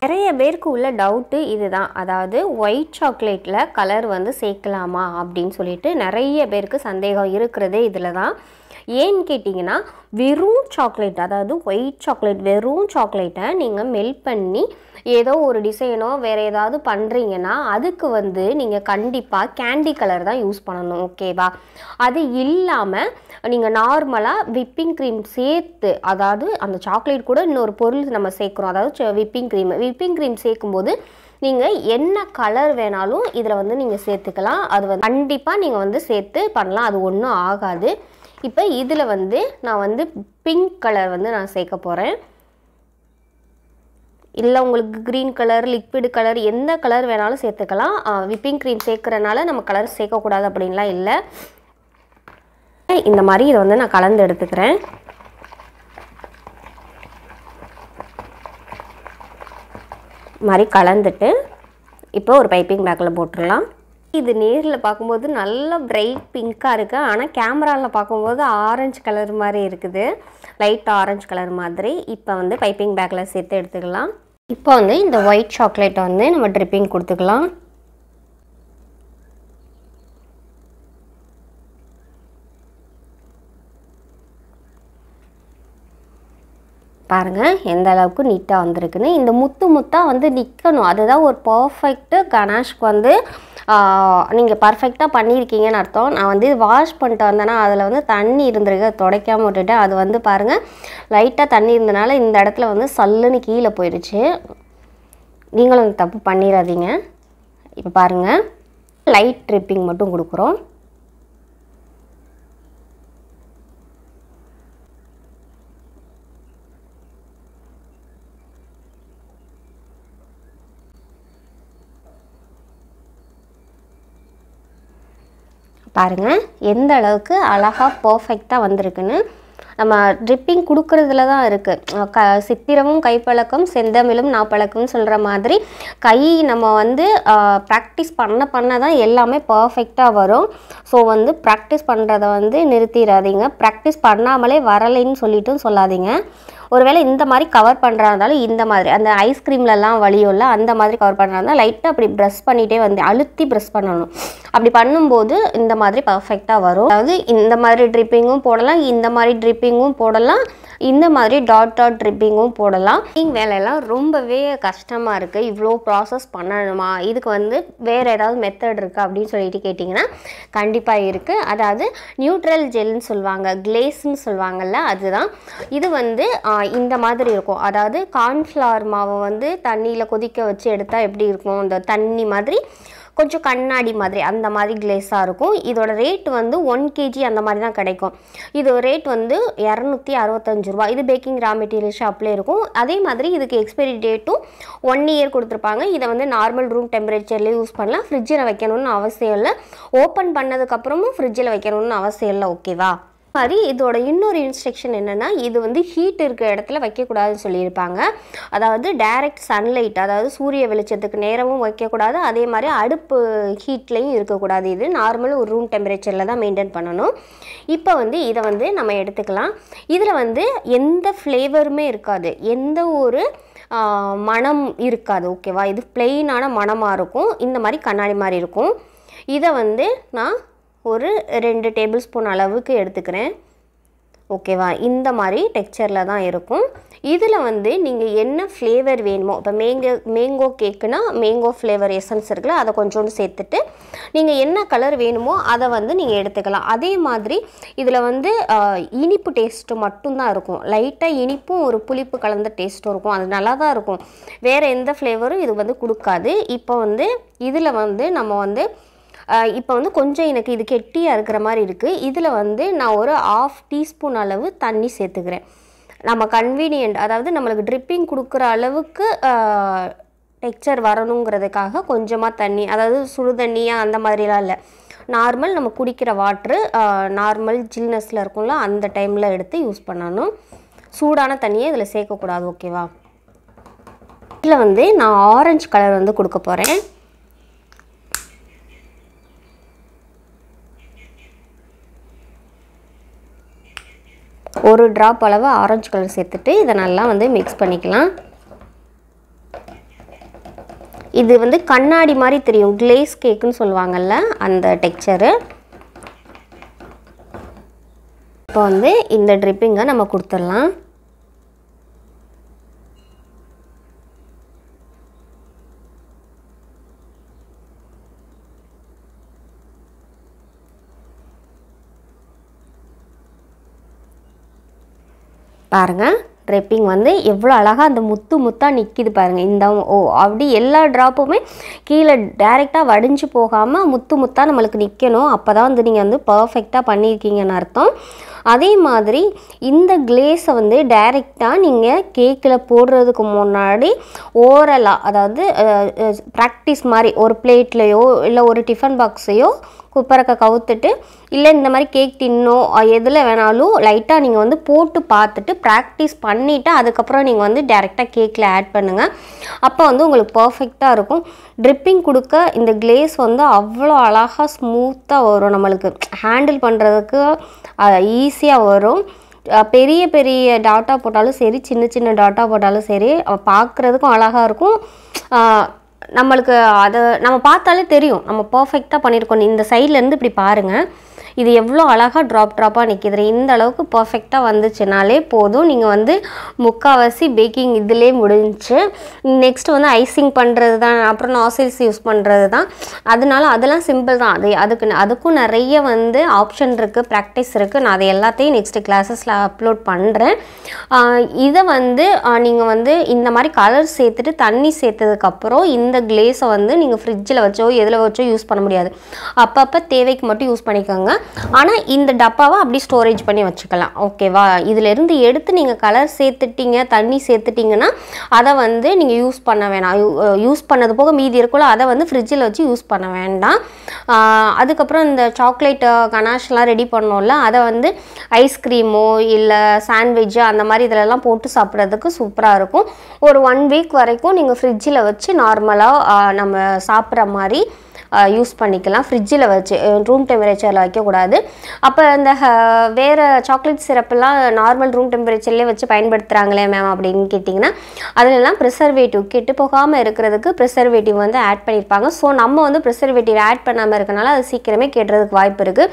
நிறைய பேருக்கு உள்ள டவுட்டு இதுதான், அதாவது ஒயிட் சாக்லேட்டில் கலர் வந்து சேர்க்கலாமா அப்படின்னு சொல்லிட்டு நிறைய பேருக்கு சந்தேகம் இருக்கிறதே இதில் தான். ஏன்னு கேட்டிங்கன்னா வெறும் சாக்லேட், அதாவது ஒயிட் சாக்லேட் வெறும் சாக்லேட்டை நீங்கள் மெல்ட் பண்ணி ஏதோ ஒரு டிசைனோ வேறு ஏதாவது பண்ணுறீங்கன்னா அதுக்கு வந்து நீங்கள் கண்டிப்பாக கேண்டி கலர் தான் யூஸ் பண்ணணும். ஓகேவா? அது இல்லாமல் நீங்கள் நார்மலாக விப்பிங் க்ரீம் சேர்த்து, அதாவது அந்த சாக்லேட் கூட இன்னொரு பொருள் நம்ம சேர்க்குறோம், அதாவது விப்பிங் க்ரீம் சேர்க்கும்போது நீங்கள் என்ன கலர் வேணாலும் இதில் வந்து நீங்கள் சேர்த்துக்கலாம். அது வந்து கண்டிப்பாக நீங்கள் வந்து சேர்த்து பண்ணலாம், அது ஒன்றும் ஆகாது. இப்போ இதில் வந்து நான் வந்து பிங்க் கலர் வந்து நான் சேர்க்க போகிறேன். இல்லை உங்களுக்கு க்ரீன் கலர், லிக்விட் கலர், எந்த கலர் வேணாலும் சேர்த்துக்கலாம். விப்பிங் க்ரீம் சேர்க்குறனால நம்ம கலர் சேர்க்கக்கூடாது அப்படின்லாம் இல்லை. இந்த மாதிரி இதை வந்து நான் கலந்து எடுத்துக்கிறேன். மாதிரி கலந்துட்டு இப்போ ஒரு பைப்பிங் பேக்கில் போட்டுடலாம். இது நேரில் பார்க்கும்போது நல்லா பிரைட் பிங்காக இருக்குது, ஆனால் கேமராவில் பார்க்கும்போது ஆரஞ்சு கலர் மாதிரி இருக்குது, லைட் ஆரஞ்சு கலர் மாதிரி. இப்போ வந்து பைப்பிங் பேக்கில் சேர்த்து எடுத்துக்கலாம். இப்போ வந்து இந்த ஒயிட் சாக்லேட்டை வந்து நம்ம ட்ரிப்பிங் கொடுத்துக்கலாம். பாருங்கள் எந்த அளவுக்கு நீட்டாக வந்திருக்குன்னு. இந்த முத்தாக வந்து நிற்கணும், அதுதான் ஒரு பர்ஃபெக்ட்டு கனாஷ்க்கு வந்து நீங்கள் பர்ஃபெக்டாக பண்ணியிருக்கீங்கன்னு அர்த்தம். நான் வந்து வாஷ் பண்ணிட்டு வந்தேன்னா அதில் வந்து தண்ணி இருந்திருக்கு, துடைக்காமல் விட்டுட்டேன். அது வந்து பாருங்கள் லைட்டாக தண்ணி இருந்தனால இந்த இடத்துல வந்து சல்லுன்னு கீழே போயிடுச்சு. நீங்களும் அந்த தப்பு பண்ணிடாதீங்க. இப்போ பாருங்கள் லைட் ட்ரிப்பிங் மட்டும் கொடுக்குறோம். பாருங்கள் எந்த அளவுக்கு அழகாக பர்ஃபெக்டாக வந்திருக்குன்னு. நம்ம ட்ரிப்பிங் கொடுக்குறதுல தான் இருக்குது. சித்திரமும் கைப்பழக்கம் செந்தமிழும் நாப்பழக்கம்னு சொல்கிற மாதிரி கை நம்ம வந்து ப்ராக்டிஸ் பண்ண தான் எல்லாமே பர்ஃபெக்டாக வரும். ஸோ வந்து ப்ராக்டிஸ் பண்ணுறத வந்து நிறுத்திடாதீங்க. ப்ராக்டிஸ் பண்ணாமலே வரலைன்னு சொல்லிட்டும் சொல்லாதீங்க. ஒருவேளை இந்த மாதிரி கவர் பண்ணுறாருந்தாலும் இந்த மாதிரி அந்த ஐஸ்கிரீம்லலாம் வலியும்ல அந்த மாதிரி கவர் பண்ணுறாருந்தா லைட்டாக அப்படி ப்ரெஷ் பண்ணிகிட்டே வந்து அழுத்தி ப்ரெஷ் பண்ணணும். அப்படி பண்ணும்போது இந்த மாதிரி பர்ஃபெக்டாக வரும். அதாவது இந்த மாதிரி ட்ரிப்பிங்கும் போடலாம், இந்த மாதிரி ட்ரிப்பிங்கும் போடலாம், இந்த மாதிரி டாட் ட்ரிப்பிங்கும் போடலாம். வேலையெல்லாம் ரொம்பவே கஷ்டமாக இருக்குது. இவ்வளோ ப்ராசஸ் பண்ணணுமா, இதுக்கு வந்து வேறு ஏதாவது மெத்தட் இருக்குது அப்படின்னு சொல்லிட்டு கேட்டிங்கன்னா கண்டிப்பாக இருக்குது. அதாவது நியூட்ரல் ஜெல்னு சொல்லுவாங்க, கிளேஸ்ன்னு சொல்லுவாங்கள்ல, அதுதான் இது. வந்து இந்த மாதிரி இருக்கும். அதாவது கார்ன்ஃப்ளவர் மாவை வந்து தண்ணியில் கொதிக்க வச்சு எடுத்தால் எப்படி இருக்கும், இந்த தண்ணி மாதிரி கொஞ்சம் கண்ணாடி மாதிரி அந்த மாதிரி கிளேஸாக இருக்கும். இதோட ரேட் வந்து 1 kg அந்த மாதிரி தான் கிடைக்கும். இது ரேட் வந்து 265 ரூபா. இது பேக்கிங் ரா மெட்டீரியல் ஷாப்லேயே இருக்கும். அதே மாதிரி இதுக்கு எக்ஸ்பைரி டேட்டும் 1 year கொடுத்துருப்பாங்க. இதை வந்து நார்மல் ரூம் டெம்பரேச்சர்லேயே யூஸ் பண்ணலாம். ஃப்ரிட்ஜில் வைக்கணும்னு அவசியம் இல்லை. ஓப்பன் பண்ணதுக்கப்புறமும் ஃப்ரிட்ஜில் வைக்கணும்னு அவசியம் இல்லை. ஓகேவா? மாதிரி இதோட இன்னொரு இன்ஸ்ட்ரக்ஷன் என்னென்னா, இது வந்து ஹீட் இருக்கிற இடத்துல வைக்கக்கூடாதுன்னு சொல்லியிருப்பாங்க. அதாவது டைரக்ட் சன்லைட், அதாவது சூரிய வெளிச்சத்துக்கு நேரமும் வைக்கக்கூடாது, அதே மாதிரி அடுப்பு ஹீட்லேயும் இருக்கக்கூடாது. இது நார்மல் ஒரு ரூம் டெம்பரேச்சரில் தான் மெயின்டைன் பண்ணணும். இப்போ வந்து இதை வந்து நம்ம எடுத்துக்கலாம். இதில் வந்து எந்த ஃப்ளேவருமே இருக்காது, எந்த ஒரு மனம் இருக்காது. ஓகேவா? இது பிளெயினான மனமாக இருக்கும். இந்த மாதிரி கண்ணாடி மாதிரி இருக்கும். இதை வந்து நான் ஒரு 2 டேபிள் ஸ்பூன் அளவுக்கு எடுத்துக்கிறேன். ஓகேவா? இந்த மாதிரி டெக்ஸ்சரில் தான் இருக்கும். இதில் வந்து நீங்கள் என்ன ஃப்ளேவர் வேணுமோ, இப்போ மேங்கோ கேக்குனா மேங்கோ ஃப்ளேவர் எசன்ஸ் இருக்குல்ல, அதை கொஞ்சோண்டு சேர்த்துட்டு நீங்கள் என்ன கலர் வேணுமோ அதை வந்து நீங்கள் எடுத்துக்கலாம். அதே மாதிரி இதில் வந்து இனிப்பு டேஸ்ட்டு மட்டும்தான் இருக்கும். லைட்டாக இனிப்பும் ஒரு புளிப்பு கலந்த டேஸ்ட்டும் இருக்கும். அது நல்லா தான் இருக்கும். வேறு எந்த ஃப்ளேவரும் இது வந்து கொடுக்காது. இப்போ வந்து இதில் வந்து நம்ம வந்து இப்போ வந்து கொஞ்சம் எனக்கு இது கெட்டியாக இருக்கிற மாதிரி இருக்குது. இதில் வந்து நான் ஒரு 1/2 டீஸ்பூன் அளவு தண்ணி சேர்த்துக்கிறேன். நம்ம கன்வீனியன்ட், அதாவது நம்மளுக்கு ட்ரிப்பிங் கொடுக்குற அளவுக்கு டெக்ஸ்சர் வரணுங்கிறதுக்காக கொஞ்சமாக தண்ணி, அதாவது சுடு தண்ணியாக அந்த மாதிரிலாம் இல்லை, நார்மல் நம்ம குடிக்கிற வாட்ரு, நார்மல் ஜில்னஸில் இருக்கும்ல அந்த டைமில் எடுத்து யூஸ் பண்ணணும். சூடான தண்ணியை இதில் சேர்க்கக்கூடாது. ஓகேவா? இதில் வந்து நான் ஆரஞ்சு கலர் வந்து கொடுக்க போகிறேன். ஒரு ட்ராப் அளவு ஆரஞ்சு கலர் சேர்த்துட்டு இதை நல்லா வந்து மிக்ஸ் பண்ணிக்கலாம். இது வந்து கண்ணாடி மாதிரி தெரியும், கிளேஸ் கேக்குன்னு சொல்லுவாங்கள்ல அந்த டெக்ஸ்சரு. இப்போ வந்து இந்த ட்ரிப்பிங்கை நம்ம கொடுத்துடலாம். பாருங்கள் ட்ரிப்பிங் வந்து எவ்வளோ அழகாக அந்த முத்தாக நிற்கிது பாருங்கள். இந்த அப்படி எல்லா ட்ராப்புமே கீழே டைரெக்டாக வடிஞ்சு போகாமல் முத்தாக நம்மளுக்கு நிற்கணும். அப்போ தான் வந்து நீங்கள் வந்து பர்ஃபெக்டாக பண்ணியிருக்கீங்கன்னு அர்த்தம். அதே மாதிரி இந்த கிளேஸை வந்து டைரெக்டாக நீங்கள் கேக்கில் போடுறதுக்கு முன்னாடி ஓரலாக, அதாவது ப்ராக்டிஸ் மாதிரி ஒரு பிளேட்லேயோ இல்லை ஒரு டிஃபன் பாக்ஸையோ குப்பரக்க கவுத்துட்டு, இல்லை இந்த மாதிரி கேக் டின்னோ எதில் வேணாலும் லைட்டாக நீங்கள் வந்து போட்டு பார்த்துட்டு ப்ராக்டிஸ் பண்ணிவிட்டு அதுக்கப்புறம் நீங்கள் வந்து டைரெக்டாக கேக்கில் ஆட் பண்ணுங்கள். அப்போ வந்து உங்களுக்கு பர்ஃபெக்டாக இருக்கும். ட்ரிப்பிங் கொடுக்க இந்த கிளேஸ் வந்து அவ்வளோ அழகாக ஸ்மூத்தாக வரும். நம்மளுக்கு ஹேண்டில் பண்ணுறதுக்கு ஈஸியாக வரும். பெரிய பெரிய டாட்டா போட்டாலும் சரி, சின்ன சின்ன டாட்டா போட்டாலும் சரி, பார்க்குறதுக்கும் அழகாக இருக்கும். நம்மளுக்கு அதை நம்ம பார்த்தாலே தெரியும் நம்ம பர்ஃபெக்டாக பண்ணியிருக்கோம். இந்த சைட்லேருந்து இப்படி பாருங்கள், இது எவ்வளோ அழகாக ட்ராப்பாக நிற்கிது. இந்த அளவுக்கு பர்ஃபெக்டாக வந்துச்சுனாலே போதும். நீங்கள் வந்து முக்கால்வாசி பேக்கிங் இதிலே முடிஞ்சு. நெக்ஸ்ட் வந்து ஐசிங் பண்ணுறது தான், அப்புறம் நாசில்ஸ் யூஸ் பண்ணுறது தான். அதெல்லாம் சிம்பிள் தான். அதுக்கும் நிறைய வந்து ஆப்ஷன் இருக்குது, ப்ராக்டிஸ் இருக்குது. நான் அதை எல்லாத்தையும் நெக்ஸ்ட் கிளாஸஸில் அப்லோட் பண்ணுறேன். இதை வந்து நீங்கள் வந்து இந்த மாதிரி கலர் சேர்த்துட்டு தண்ணி சேர்த்ததுக்கப்புறம் இந்த கிளேஸை வந்து நீங்கள் ஃப்ரிட்ஜில் வச்சோ எதில் வச்சோ யூஸ் பண்ண முடியாது. அப்பப்போ தேவைக்கு மட்டும் யூஸ் பண்ணிக்கோங்க. ஆனால் இந்த டப்பாவை அப்படி ஸ்டோரேஜ் பண்ணி வச்சுக்கலாம். ஓகேவா? இதிலேருந்து எடுத்து நீங்கள் கலர் சேர்த்துட்டீங்க, தண்ணி சேர்த்துட்டிங்கன்னா அதை வந்து நீங்கள் யூஸ் பண்ண வேணாம். யூஸ் பண்ணது போக மீதி இருக்குள்ள அதை வந்து ஃப்ரிட்ஜில் வச்சு யூஸ் பண்ண வேண்டாம். அதுக்கப்புறம் இந்த சாக்லேட் கனாஷ்லாம் ரெடி பண்ணோம்ல, அதை வந்து ஐஸ்கிரீமோ இல்லை சாண்ட்விட்ஜு அந்த மாதிரி இதிலெல்லாம் போட்டு சாப்பிட்றதுக்கு சூப்பராக இருக்கும். ஒரு 1 வீக் வரைக்கும் நீங்கள் ஃப்ரிட்ஜில் வச்சு நார்மலாக நம்ம சாப்பிட்ற மாதிரி யூஸ் பண்ணிக்கலாம். ஃப்ரிட்ஜில் வச்சு ரூம் டெம்பரேச்சரில் வைக்கக்கூடாது. அப்போ இந்த வேறு சாக்லேட் சிரப்பெல்லாம் நார்மல் ரூம் டெம்பரேச்சர்லேயே வச்சு பயன்படுத்துகிறாங்களே மேம் அப்படின்னு கேட்டிங்கன்னா, அதிலெல்லாம் ப்ரிசர்வேட்டிவ் கெட்டு போகாமல் இருக்கிறதுக்கு ப்ரிசர்வேட்டிவ் வந்து ஆட் பண்ணியிருப்பாங்க. ஸோ நம்ம வந்து ப்ரிசர்வேட்டிவ் ஆட் பண்ணாமல் இருக்கனால அது சீக்கிரமே கெட்டுறதுக்கு வாய்ப்பு இருக்குது.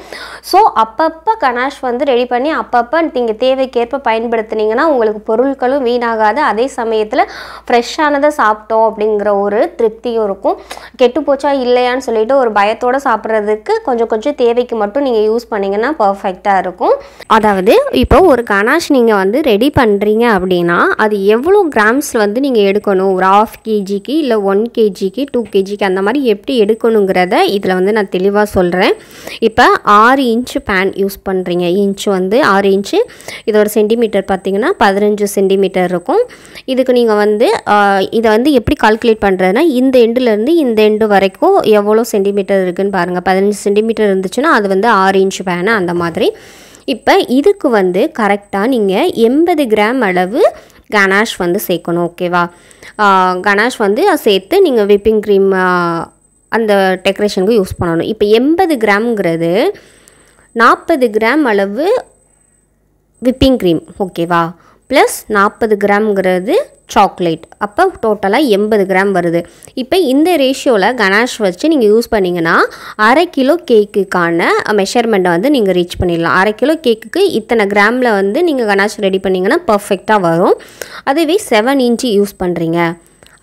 ஸோ அப்பப்போ கனாஷ் வந்து ரெடி பண்ணி அப்பப்போ நீங்கள் தேவைக்கேற்ப பயன்படுத்தினீங்கன்னா உங்களுக்கு பொருட்களும் வீணாகாது. அதே சமயத்தில் ஃப்ரெஷ்ஷானதை சாப்பிட்டோம் அப்படிங்கிற ஒரு திருப்தியும் இருக்கும். கெட்டு போச்சா இல்லையான்னு சொல்லிட்டு ஒரு பயத்தோடு சாப்பிட்றதுக்கு கொஞ்சம் தேவைக்கு மட்டும் நீங்கள் யூஸ் பண்ணிங்கன்னா பர்ஃபெக்டாக இருக்கும். அதாவது இப்போ ஒரு கனாஷ் நீங்கள் வந்து ரெடி பண்ணுறீங்க அப்படின்னா அது எவ்வளோ கிராம்ஸ் வந்து நீங்கள் எடுக்கணும், ஒரு 1/2 kgக்கு இல்லை 1 kgக்கு 2 kgக்கு அந்த மாதிரி எப்படி எடுக்கணுங்கிறத இதில் வந்து நான் தெளிவாக சொல்கிறேன். இப்போ 6 இன்ச்சு பேன் யூஸ் பண்ணுறீங்க. இன்ச்சு வந்து 6 இன்ச்சு, இதோட சென்டிமீட்டர் பார்த்தீங்கன்னா 15 சென்டிமீட்டர் இருக்கும். இதுக்கு நீங்கள் வந்து இதை வந்து எப்படி கால்குலேட் பண்ணுறதுனா, இந்த எண்டுலேருந்து இந்த எண்டு வரைக்கும் எவ்வளோ சென்டிமீட்டர் இருக்குதுன்னு பாருங்கள். 15 சென்டிமீட்டர் இருந்துச்சுன்னா அது வந்து 6 இன்ச்சு பேனு அந்த மாதிரி. இப்போ இதுக்கு வந்து கரெக்டாக நீங்கள் 80 கிராம் அளவு கனாஷ் வந்து சேர்க்கணும். ஓகேவா? கனாஷ் வந்து சேர்த்து நீங்கள் விப்பிங் க்ரீம் அந்த டெக்கரேஷனுக்கு யூஸ் பண்ணணும். இப்போ 80 கிராம்ங்கிறது 40 கிராம் அளவு விப்பிங் க்ரீம். ஓகேவா? ப்ளஸ் 40 கிராம்ங்கிறது சாக்லேட். அப்போ டோட்டலாக 80 கிராம் வருது. இப்போ இந்த ரேஷியோவில் கனாஷ் வச்சு நீங்கள் யூஸ் பண்ணிங்கன்னா 1/2 கிலோ கேக்குக்கான மெஷர்மெண்ட்டை வந்து நீங்கள் ரீச் பண்ணிடலாம். 1/2 கிலோ கேக்குக்கு இத்தனை கிராமில் வந்து நீங்கள் கனாஷ் ரெடி பண்ணிங்கன்னா பர்ஃபெக்டாக வரும். அதுவே 7 இன்ச்சு யூஸ் பண்ணுறீங்க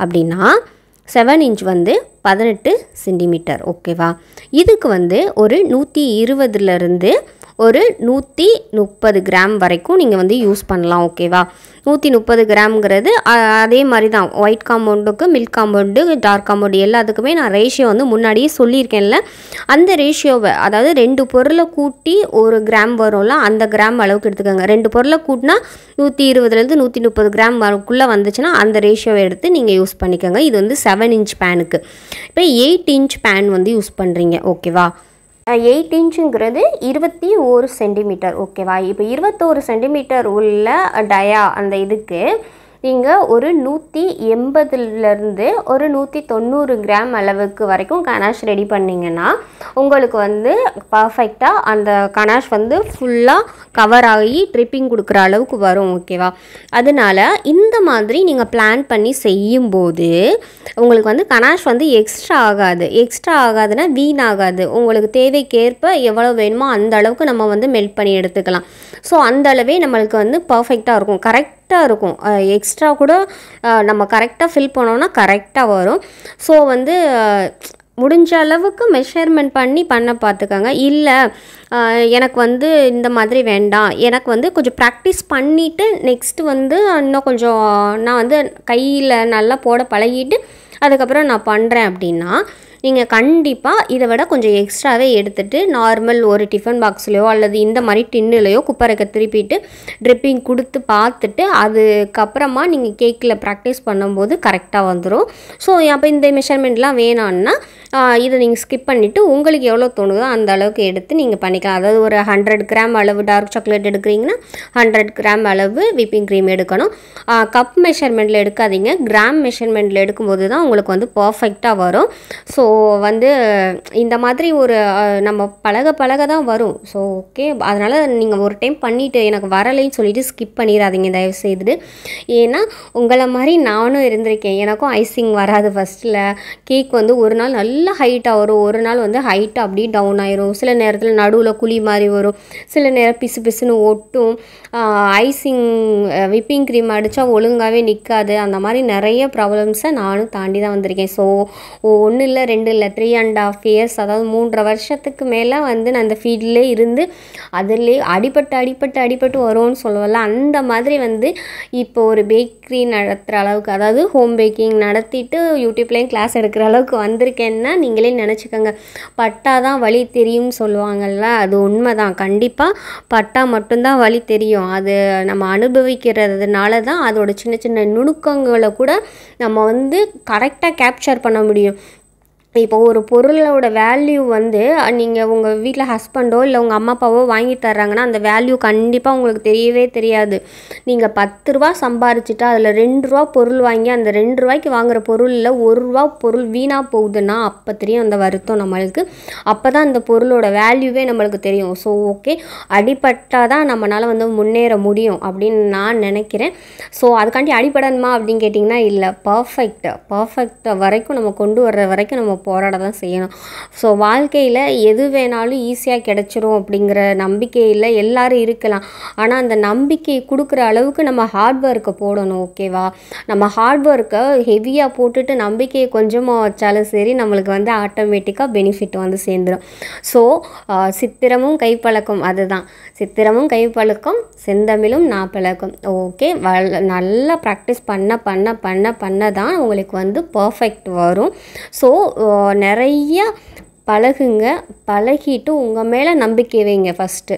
அப்படின்னா 7 இன்ச் வந்து 18 சென்டிமீட்டர். ஓகேவா? இதுக்கு வந்து ஒரு 120லேருந்து ஒரு 130 கிராம் வரைக்கும் நீங்கள் வந்து யூஸ் பண்ணலாம். ஓகேவா? 130 கிராம்ங்கிறது அதே மாதிரி தான் ஒயிட் காம்பவுண்டுக்கு மில்க் காம்பவுண்டு டார்க் காம்பவுண்டு எல்லாத்துக்குமே நான் ரேஷியோ வந்து முன்னாடியே சொல்லியிருக்கேன்ல. அந்த ரேஷியோவை அதாவது 2 பொருளை கூட்டி 1 கிராம் வரும்ல, அந்த கிராம் அளவுக்கு எடுத்துக்கோங்க. 2 பொருளை கூட்டினா 120லேருந்து 130 கிராம் வரக்குள்ளே வந்துச்சுன்னா அந்த ரேஷியோவை எடுத்து நீங்கள் யூஸ் பண்ணிக்கோங்க. இது வந்து 7 இன்ச் பேனுக்கு. இப்போ 8 இன்ச் பேன் வந்து யூஸ் பண்ணுறீங்க. ஓகேவா? 8 இன்ச்சுங்கிறது 21 சென்டிமீட்டர். ஓகேவா? இப்போ 21 சென்டிமீட்டர் உள்ள டயா அந்த இதுக்கு நீங்கள் ஒரு 180லேருந்து ஒரு 190 கிராம் அளவுக்கு வரைக்கும் கனாஷ் ரெடி பண்ணிங்கன்னா உங்களுக்கு வந்து பர்ஃபெக்டாக அந்த கனாஷ் வந்து ஃபுல்லாக கவர் ஆகி ட்ரிப்பிங் கொடுக்குற அளவுக்கு வரும். ஓகேவா? அதனால் இந்த மாதிரி நீங்கள் பிளான் பண்ணி செய்யும்போது உங்களுக்கு வந்து கனாஷ் வந்து எக்ஸ்ட்ரா ஆகாதுன்னா வீணாகாது. உங்களுக்கு தேவைக்கேற்ப எவ்வளோ வேணுமோ அந்த அளவுக்கு நம்ம வந்து மெல்ட் பண்ணி எடுத்துக்கலாம். ஸோ அந்த அளவே நம்மளுக்கு வந்து பர்ஃபெக்டாக இருக்கும், கரெக்டாக இருக்கும். எக்ஸ்ட்ரா கூட நம்ம கரெக்டாக ஃபில் பண்ணோன்னா கரெக்டாக வரும். ஸோ வந்து முடிஞ்ச அளவுக்கு மெஷர்மெண்ட் பண்ண பார்த்துக்கோங்க. இல்லை எனக்கு வந்து இந்த மாதிரி வேண்டாம், எனக்கு வந்து கொஞ்சம் ப்ராக்டிஸ் பண்ணிவிட்டு நெக்ஸ்ட்டு வந்து இன்னும் கொஞ்சம் நான் வந்து கையில் நல்லா போட பழகிட்டு அதுக்கப்புறம் நான் பண்ணுறேன் அப்படின்னா நீங்கள் கண்டிப்பாக இதை விட கொஞ்சம் எக்ஸ்ட்ராவே எடுத்துகிட்டு நார்மல் ஒரு டிஃபன் பாக்ஸ்லையோ அல்லது இந்த மாதிரி டின்னுலையோ குப்பரைக்க திருப்பிட்டு ட்ரிப்பிங் கொடுத்து பார்த்துட்டு அதுக்கப்புறமா நீங்கள் கேக்கில் ப்ராக்டிஸ் பண்ணும்போது கரெக்டாக வந்துடும். ஸோ அப்போ இந்த மெஷர்மெண்ட்லாம் வேணான்னா இதை நீங்கள் ஸ்கிப் பண்ணிவிட்டு உங்களுக்கு எவ்வளோ தோணுதோ அந்த அளவுக்கு எடுத்து நீங்கள் பண்ணிக்கலாம். அதாவது ஒரு 100 கிராம் அளவு டார்க் சாக்லேட் எடுக்கிறீங்கன்னா 100 கிராம் அளவு விப்பிங் க்ரீம் எடுக்கணும். கப் மெஷர்மெண்ட்டில் எடுக்காதீங்க, கிராம் மெஷர்மெண்ட்டில் எடுக்கும்போது தான் உங்களுக்கு வந்து பர்ஃபெக்டாக வரும். ஸோ வந்து இந்த மாதிரி ஒரு நம்ம பழக தான் வரும். ஸோ ஓகே, அதனால் நீங்கள் ஒரு டைம் பண்ணிவிட்டு எனக்கு வரலைன்னு சொல்லிவிட்டு ஸ்கிப் பண்ணிடாதீங்க தயவு செய்துட்டு. ஏன்னா உங்களை மாதிரி நானும் இருந்திருக்கேன், எனக்கும் ஐசிங் வராது. ஃபஸ்ட்டில் கேக் வந்து ஒரு நாள் நல்லா நல்ல ஹைட்டாக வரும், ஒரு நாள் வந்து ஹைட்டாக அப்படியே டவுன் ஆயிரும், சில நேரத்தில் நடுவில் குழி மாதிரி வரும், சில நேரம் பிசு பிசுன்னு ஒட்டும், ஐசிங் விப்பிங் க்ரீம் அடித்தா ஒழுங்காகவே நிற்காது. அந்த மாதிரி நிறைய ப்ராப்ளம்ஸை நானும் தாண்டி தான் வந்திருக்கேன். ஸோ 1 இல்லை 2 இல்லை 3.5 years, அதாவது 3.5 வருஷத்துக்கு மேலே வந்து நான் அந்த ஃபீல்ட்லேயே இருந்து அதிலே அடிபட்டு வரும்னு சொல்லுவல, அந்த மாதிரி வந்து இப்போ ஒரு பேக்கரி நடத்துகிற அளவுக்கு, அதாவது ஹோம் பேக்கிங் நடத்திட்டு யூடியூப்லேயும் கிளாஸ் எடுக்கிற அளவுக்கு வந்திருக்கேன்னா நீங்களே நினச்சிக்கோங்க. பட்டா தான் வலி தெரியும்னு சொல்லுவாங்கள்ல, அது உண்மை தான். கண்டிப்பாக பட்டா மட்டும்தான் வலி தெரியும். அது நம்ம அனுபவிக்கிறதுனால தான் அதோட சின்ன சின்ன நுணுக்கங்களை கூட நம்ம வந்து கரெக்டாக கேப்சர் பண்ண முடியும். இப்போ ஒரு பொருளோட வேல்யூ வந்து நீங்கள் உங்கள் வீட்டில் ஹஸ்பண்டோ இல்லை உங்கள் அம்மா அப்பாவோ வாங்கி தர்றாங்கன்னா அந்த வேல்யூ கண்டிப்பாக உங்களுக்கு தெரியவே தெரியாது. நீங்கள் 10 ரூபா சம்பாரிச்சிட்டா அதில் 2 ரூபா பொருள் வாங்கி அந்த 2 ரூபாய்க்கு வாங்குகிற பொருளில் 1 ரூபா பொருள் வீணாக போகுதுன்னா அப்போ தெரியும் அந்த வருத்தம் நம்மளுக்கு. அப்போ தான் அந்த பொருளோட வேல்யூவே நம்மளுக்கு தெரியும். ஸோ ஓகே, அடிபட்டால் தான் நம்மளால் வந்து முன்னேற முடியும் அப்படின்னு நான் நினைக்கிறேன். ஸோ அதுக்காண்டி அடிபடணுமா அப்படின்னு கேட்டிங்கன்னா இல்லை, பர்ஃபெக்ட் வரைக்கும் நம்ம கொண்டு வர்ற வரைக்கும் நம்ம போராட தான் செய்யணும். ஸோ வாழ்க்கையில் எது வேணாலும் ஈஸியாக கிடச்சிரும் அப்படிங்கிற நம்பிக்கையில் எல்லாரும் இருக்கலாம். ஆனால் அந்த நம்பிக்கையை கொடுக்குற அளவுக்கு நம்ம ஹார்ட் ஒர்க்கை போடணும். ஓகேவா? நம்ம ஹார்ட் ஒர்க்கை ஹெவியாக போட்டுட்டு நம்பிக்கையை கொஞ்சமாக வச்சாலும் சரி, நம்மளுக்கு வந்து ஆட்டோமேட்டிக்காக பெனிஃபிட் வந்து சேர்ந்துடும். ஸோ சித்திரமும் கைப்பழக்கம், அதுதான் சித்திரமும் கைப்பழக்கம் செந்தமிழும் நாப்பழக்கம். ஓகே, நல்லா ப்ராக்டிஸ் பண்ண தான் உங்களுக்கு வந்து பர்ஃபெக்ட் வரும். ஸோ நிறைய பழகுங்க, பழகிட்டு உங்கள் மேலே நம்பிக்கை வைங்க. ஃபஸ்ட்டு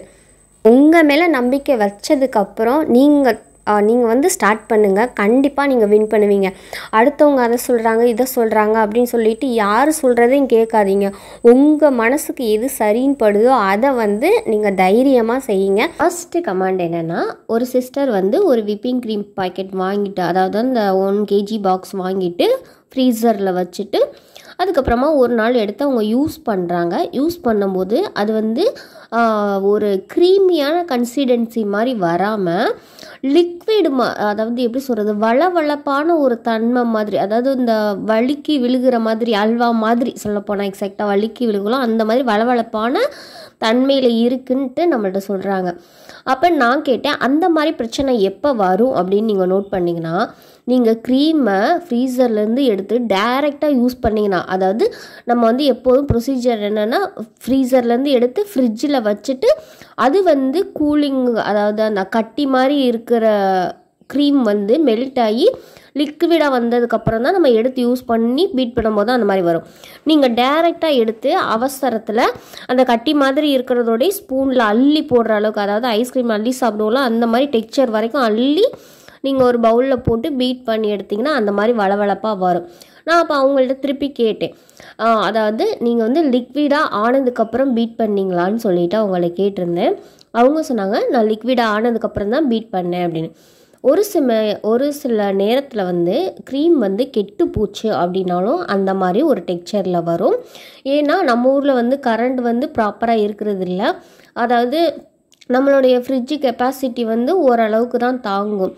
உங்கள் மேலே நம்பிக்கை வச்சதுக்கப்புறம் நீங்கள் வந்து ஸ்டார்ட் பண்ணுங்கள். கண்டிப்பாக நீங்கள் வின் பண்ணுவீங்க. அடுத்தவங்க அதை சொல்கிறாங்க இதை சொல்கிறாங்க அப்படின்னு சொல்லிட்டு யார் சொல்கிறதையும் கேட்காதீங்க. உங்கள் மனசுக்கு எது சரின்னு படுதோ அதை வந்து நீங்கள் தைரியமாக செய்யுங்க. ஃபஸ்ட்டு கமாண்ட் என்னென்னா, ஒரு சிஸ்டர் வந்து ஒரு விப்பிங் க்ரீம் பாக்கெட் வாங்கிட்டு, அதாவது அந்த 1 kg பாக்ஸ் வாங்கிட்டு ஃப்ரீசரில் வச்சுட்டு அதுக்கப்புறமா ஒரு நாள் எடுத்து அவங்க யூஸ் பண்ணுறாங்க. யூஸ் பண்ணும்போது அது வந்து ஒரு க்ரீமியான கன்சிஸ்டன்சி மாதிரி வராமல் லிக்விட் அதாவது எப்படி சொல்கிறது, வளவளப்பான ஒரு தன்மை மாதிரி, அதாவது இந்த வழுக்கி விழுகிற மாதிரி, அல்வா மாதிரி சொல்லப்போனால் எக்ஸாக்டாக வழுக்கி விழுகலாம் அந்த மாதிரி வளவளப்பான தன்மையில் இருக்குன்ட்டு நம்மள்ட்ட சொல்கிறாங்க. அப்போ நான் கேட்டேன், அந்த மாதிரி பிரச்சனை எப்போ வரும் அப்படின்னு நீங்கள் நோட் பண்ணிங்கன்னா, நீங்கள் க்ரீமை ஃப்ரீசர்லேருந்து எடுத்து டைரெக்டாக யூஸ் பண்ணிங்கன்னா, அதாவது நம்ம வந்து எப்போதும் ப்ரொசீஜர் என்னென்னா ஃப்ரீசர்லேருந்து எடுத்து ஃப்ரிட்ஜில் வச்சுட்டு அது வந்து கூலிங், அதாவது அந்த கட்டி மாதிரி இருக்கிற க்ரீம் வந்து மெல்ட் ஆகி லிக்விடாக வந்ததுக்கப்புறம் தான் நம்ம எடுத்து யூஸ் பண்ணி பீட் பண்ணும்போது தான் அந்த மாதிரி வரும். நீங்கள் டைரெக்டாக எடுத்து அவசரத்தில் அந்த கட்டி மாதிரி இருக்கிறதோடய ஸ்பூனில் அள்ளி போடுற அளவுக்கு, அதாவது ஐஸ்கிரீம் அள்ளி சாப்பிடுவோம்ல அந்த மாதிரி டெக்ஸ்சர் வரைக்கும் அள்ளி நீங்கள் ஒரு பவுலில் போட்டு பீட் பண்ணி எடுத்திங்கன்னா அந்த மாதிரி வளவளப்பாக வரும். நான் அப்போ அவங்கள்ட்ட திருப்பி கேட்டேன், அதாவது நீங்கள் வந்து லிக்விடாக ஆனதுக்கப்புறம் பீட் பண்ணிங்களான்னு சொல்லிவிட்டு அவங்கள கேட்டிருந்தேன். அவங்க சொன்னாங்க, நான் லிக்விடாக ஆனதுக்கப்புறம் தான் பீட் பண்ணேன் அப்படின்னு. ஒரு சில நேரத்தில் வந்து க்ரீம் வந்து கெட்டு போச்சு அப்படின்னாலும் அந்த மாதிரி ஒரு டெக்ஸ்சரில் வரும். ஏன்னா நம்ம ஊரில் வந்து கரண்ட் வந்து ப்ராப்பராக இருக்கிறது இல்லை. அதாவது நம்மளுடைய ஃப்ரிட்ஜு கெப்பாசிட்டி வந்து ஓரளவுக்கு தான் தாங்கும்.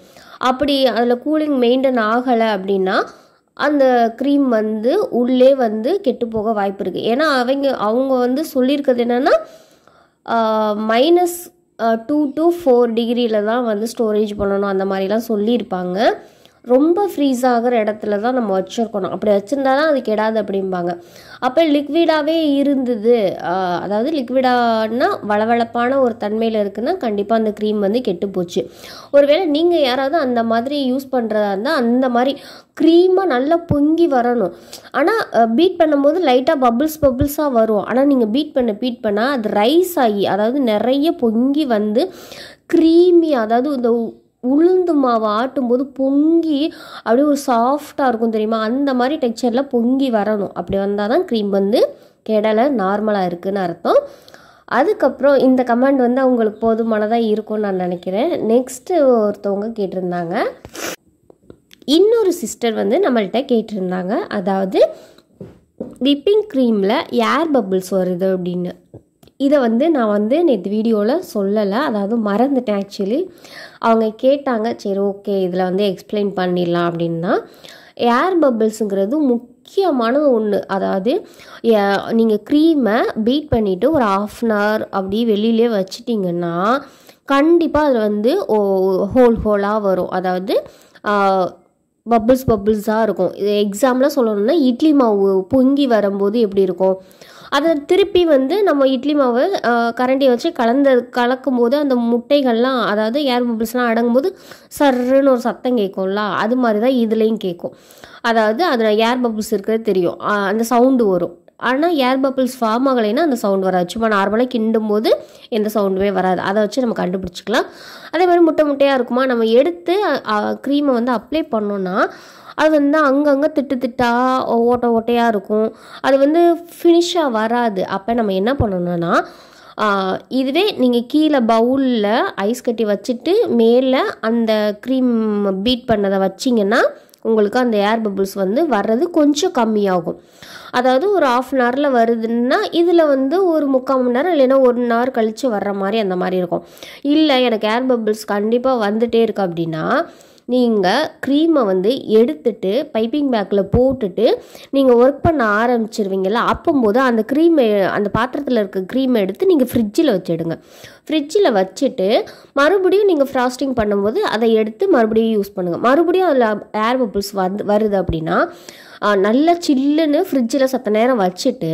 அப்படி அதில் கூலிங் மெயின்டைன் ஆகலை அப்படின்னா அந்த க்ரீம் வந்து உள்ளே வந்து கெட்டு போக வாய்ப்பு இருக்குது. ஏன்னா அவங்க வந்து சொல்லியிருக்கிறது என்னென்னா -2 to 4 டிகிரியில் தான் வந்து ஸ்டோரேஜ் பண்ணணும் அந்த மாதிரிலாம் சொல்லியிருப்பாங்க. ரொம்ப ஃப்ரீஸ் ஆகிற இடத்துல தான் நம்ம வச்சுருக்கணும். அப்படி வச்சுருந்தா தான் அது கெடாது அப்படிம்பாங்க. அப்போ லிக்விடாகவே இருந்தது, அதாவது லிக்விடானா வளவளப்பான ஒரு தன்மையில் இருக்குன்னா கண்டிப்பாக அந்த க்ரீம் வந்து கெட்டு போச்சு. ஒருவேளை நீங்கள் யாராவது அந்த மாதிரி யூஸ் பண்ணுறதா இருந்தால் அந்த மாதிரி க்ரீமாக நல்லா பொங்கி வரணும். ஆனால் பீட் பண்ணும்போது லைட்டாக பபிள்ஸாக வரும். ஆனால் நீங்கள் பீட் பண்ண அது ரைஸ் ஆகி, அதாவது நிறைய பொங்கி வந்து க்ரீமி, அதாவது இந்த உளுந்து மாவு ஆட்டும்போது பொங்கி அப்படியே ஒரு சாஃப்டாக இருக்கும் தெரியுமா, அந்த மாதிரி டெக்ஸ்சரில் பொங்கி வரணும். அப்படி வந்தால் தான் க்ரீம் வந்து கெடலை நார்மலாக இருக்குதுன்னு அர்த்தம். அதுக்கப்புறம் இந்த கமெண்ட் வந்து அவங்களுக்கு போதுமானதாக இருக்கும்னு நான் நினைக்கிறேன். நெக்ஸ்ட்டு ஒருத்தவங்க கேட்டிருந்தாங்க, இன்னொரு சிஸ்டர் வந்து நம்மள்கிட்ட கேட்டிருந்தாங்க, அதாவது விப்பிங் க்ரீமில் ஏர் பபிள்ஸ் வருது அப்படின்னு. இதை வந்து நான் வந்து நேற்று வீடியோவில் சொல்லலை, அதாவது மறந்துட்டேன் ஆக்சுவலி. அவங்க கேட்டாங்க, சரி ஓகே இதில் வந்து எக்ஸ்பிளைன் பண்ணிடலாம் அப்படின்னா, ஏர் பபிள்ஸுங்கிறது முக்கியமான ஒன்று. அதாவது நீங்கள் க்ரீமை பீட் பண்ணிவிட்டு ஒரு 1/2 அன் ஹவர் அப்படி வெளியிலே வச்சிட்டிங்கன்னா கண்டிப்பாக அதில் வந்து ஹோலாக வரும். அதாவது பபிள்ஸாக இருக்கும். இது எக்ஸாம்பிளாக சொல்லணும்னா இட்லி மாவு பொங்கி வரும்போது எப்படி இருக்கும், அதை திருப்பி வந்து நம்ம இட்லி மாவை கரண்டியை வச்சு கலக்கும் போது அந்த முட்டைகள்லாம், அதாவது ஏர் பபிள்ஸ்லாம் அடங்கும்போது சர்ன்னு ஒரு சத்தம் கேட்கும்ல, அது மாதிரி தான் இதுலேயும் கேட்கும். அதாவது அதில் ஏர் பபிள்ஸ் இருக்கிறது தெரியும், அந்த சவுண்டு வரும். ஆனால் ஏர் பபிள்ஸ் ஃபார்ம் ஆகலைன்னா அந்த சவுண்ட் வராது. சும்மா நார்மலாக கிண்டும் போது எந்த சவுண்டுமே வராது. அதை வச்சு நம்ம கண்டுபிடிச்சிக்கலாம். அதே மாதிரி முட்டையாக இருக்குமா, நம்ம எடுத்து க்ரீமை வந்து அப்ளை பண்ணோன்னா அது வந்து அங்கங்கே திட்டாக ஓட்டையாக இருக்கும். அது வந்து ஃபினிஷாக வராது. அப்போ நம்ம என்ன பண்ணணும்னா, இதுவே நீங்கள் கீழே பவுலில் ஐஸ் கட்டி வச்சுட்டு மேலே அந்த க்ரீம் பீட் பண்ணதை வச்சிங்கன்னா உங்களுக்கு அந்த ஏர் பபிள்ஸ் வந்து வர்றது கொஞ்சம் கம்மியாகும். அதாவது ஒரு 1/2 அன் ஹவரில் வருதுன்னா இதில் வந்து ஒரு 3/4 மணி நேரம் இல்லைன்னா 1 ஹவர் கழித்து வர்ற மாதிரி அந்த மாதிரி இருக்கும். இல்லை எனக்கு ஏர் பபிள்ஸ் கண்டிப்பாக வந்துகிட்டே இருக்கு அப்படின்னா நீங்கள் க்ரீமை வந்து எடுத்துட்டு பைப்பிங் பேக்கில் போட்டுட்டு நீங்கள் ஒர்க் பண்ண ஆரம்பிச்சிருவீங்கள்ல, அப்போம்போது அந்த க்ரீமை, அந்த பாத்திரத்தில் இருக்க க்ரீமை எடுத்து நீங்கள் ஃப்ரிட்ஜில் வச்சுடுங்க. ஃப்ரிட்ஜில் வச்சுட்டு மறுபடியும் நீங்கள் ஃப்ராஸ்டிங் பண்ணும்போது அதை எடுத்து மறுபடியும் யூஸ் பண்ணுங்கள். மறுபடியும் அதில் ஏர் பபிள்ஸ் வருது அப்படின்னா நல்லா சில்லுன்னு ஃப்ரிட்ஜில் சத்த நேரம் வச்சுட்டு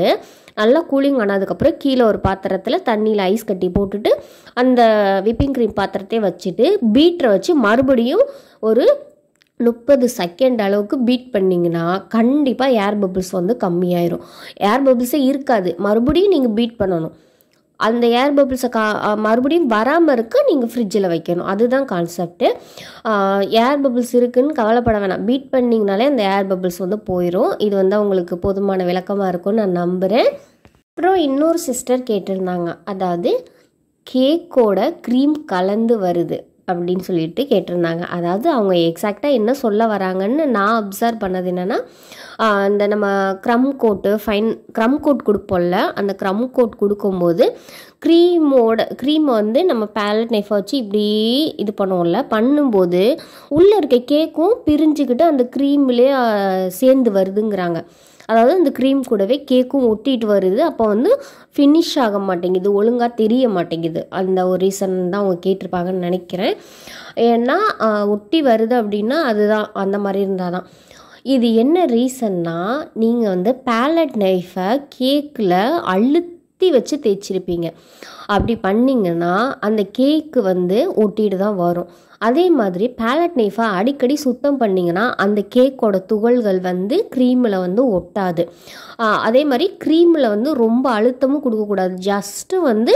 நல்லா கூலிங் ஆனதுக்கப்புறம் கீழே ஒரு பாத்திரத்தில் தண்ணியில் ஐஸ் கட்டி போட்டுட்டு அந்த விப்பிங் க்ரீம் பாத்திரத்தையே வச்சுட்டு பீட்டரை வச்சு மறுபடியும் ஒரு 30 செகண்ட் அளவுக்கு பீட் பண்ணிங்கன்னா கண்டிப்பாக ஏர் பபிள்ஸ் வந்து கம்மியாயிரும். ஏர் பபிள்ஸே இருக்காது. மறுபடியும் நீங்கள் பீட் பண்ணணும். அந்த ஏர் பபிள்ஸை மறுபடியும் வராமல் இருக்க நீங்கள் ஃப்ரிட்ஜில் வைக்கணும். அதுதான் கான்செப்ட்டு. ஏர் பபிள்ஸ் இருக்குதுன்னு கவலைப்பட வேணாம். பீட் பண்ணிங்கனாலே அந்த ஏர் பபிள்ஸ் வந்து போயிடும். இது வந்து அவங்களுக்கு போதுமான விளக்கமாக இருக்கும்னு நான் நம்புகிறேன். அப்புறம் இன்னொரு சிஸ்டர் கேட்டிருந்தாங்க, அதாவது கேக்கோட க்ரீம் கலந்து வருது அப்படின்னு சொல்லிட்டு கேட்டிருந்தாங்க. அதாவது அவங்க எக்ஸாக்டாக என்ன சொல்ல வராங்கன்னு நான் அப்சர்வ் பண்ணது என்னென்னா, இந்த நம்ம க்ரம் கோட் கொடுப்போம்ல, அந்த க்ரம் கோட் கொடுக்கும்போது க்ரீமை வந்து நம்ம பேலட் நைஃபை வச்சு இப்படி இது பண்ணும்போது உள்ளே இருக்க கேக்கும் பிரிஞ்சுக்கிட்டு அந்த க்ரீம்லேயே சேர்ந்து வருதுங்கிறாங்க. அதாவது அந்த க்ரீம் கூடவே கேக்கும் ஒட்டிட்டு வருது. அப்போ வந்து ஃபினிஷ் ஆக மாட்டேங்குது, ஒழுங்காக தெரிய மாட்டேங்குது. அந்த ஒரு ரீசன் தான் அவங்க கேட்டிருப்பாங்கன்னு நினைக்கிறேன். ஏன்னா ஒட்டி வருது அப்படின்னா அதுதான், அந்த மாதிரி இருந்தால் தான். இது என்ன ரீசன்னா, நீங்கள் வந்து பேலட் நைஃபை கேக்கில் அழுத்தி வச்சு தேய்ச்சிருப்பீங்க. அப்படி பண்ணிங்கன்னா அந்த கேக்கு வந்து ஒட்டிட்டு தான் வரும். அதே மாதிரி பேலட் நைஃபை அடிக்கடி சுத்தம் பண்ணிங்கன்னா அந்த கேக்கோட துகள்கள் வந்து க்ரீமில் வந்து ஒட்டாது. அதே மாதிரி க்ரீமில் வந்து ரொம்ப அழுத்தமும் கொடுக்கக்கூடாது. ஜஸ்ட்டு வந்து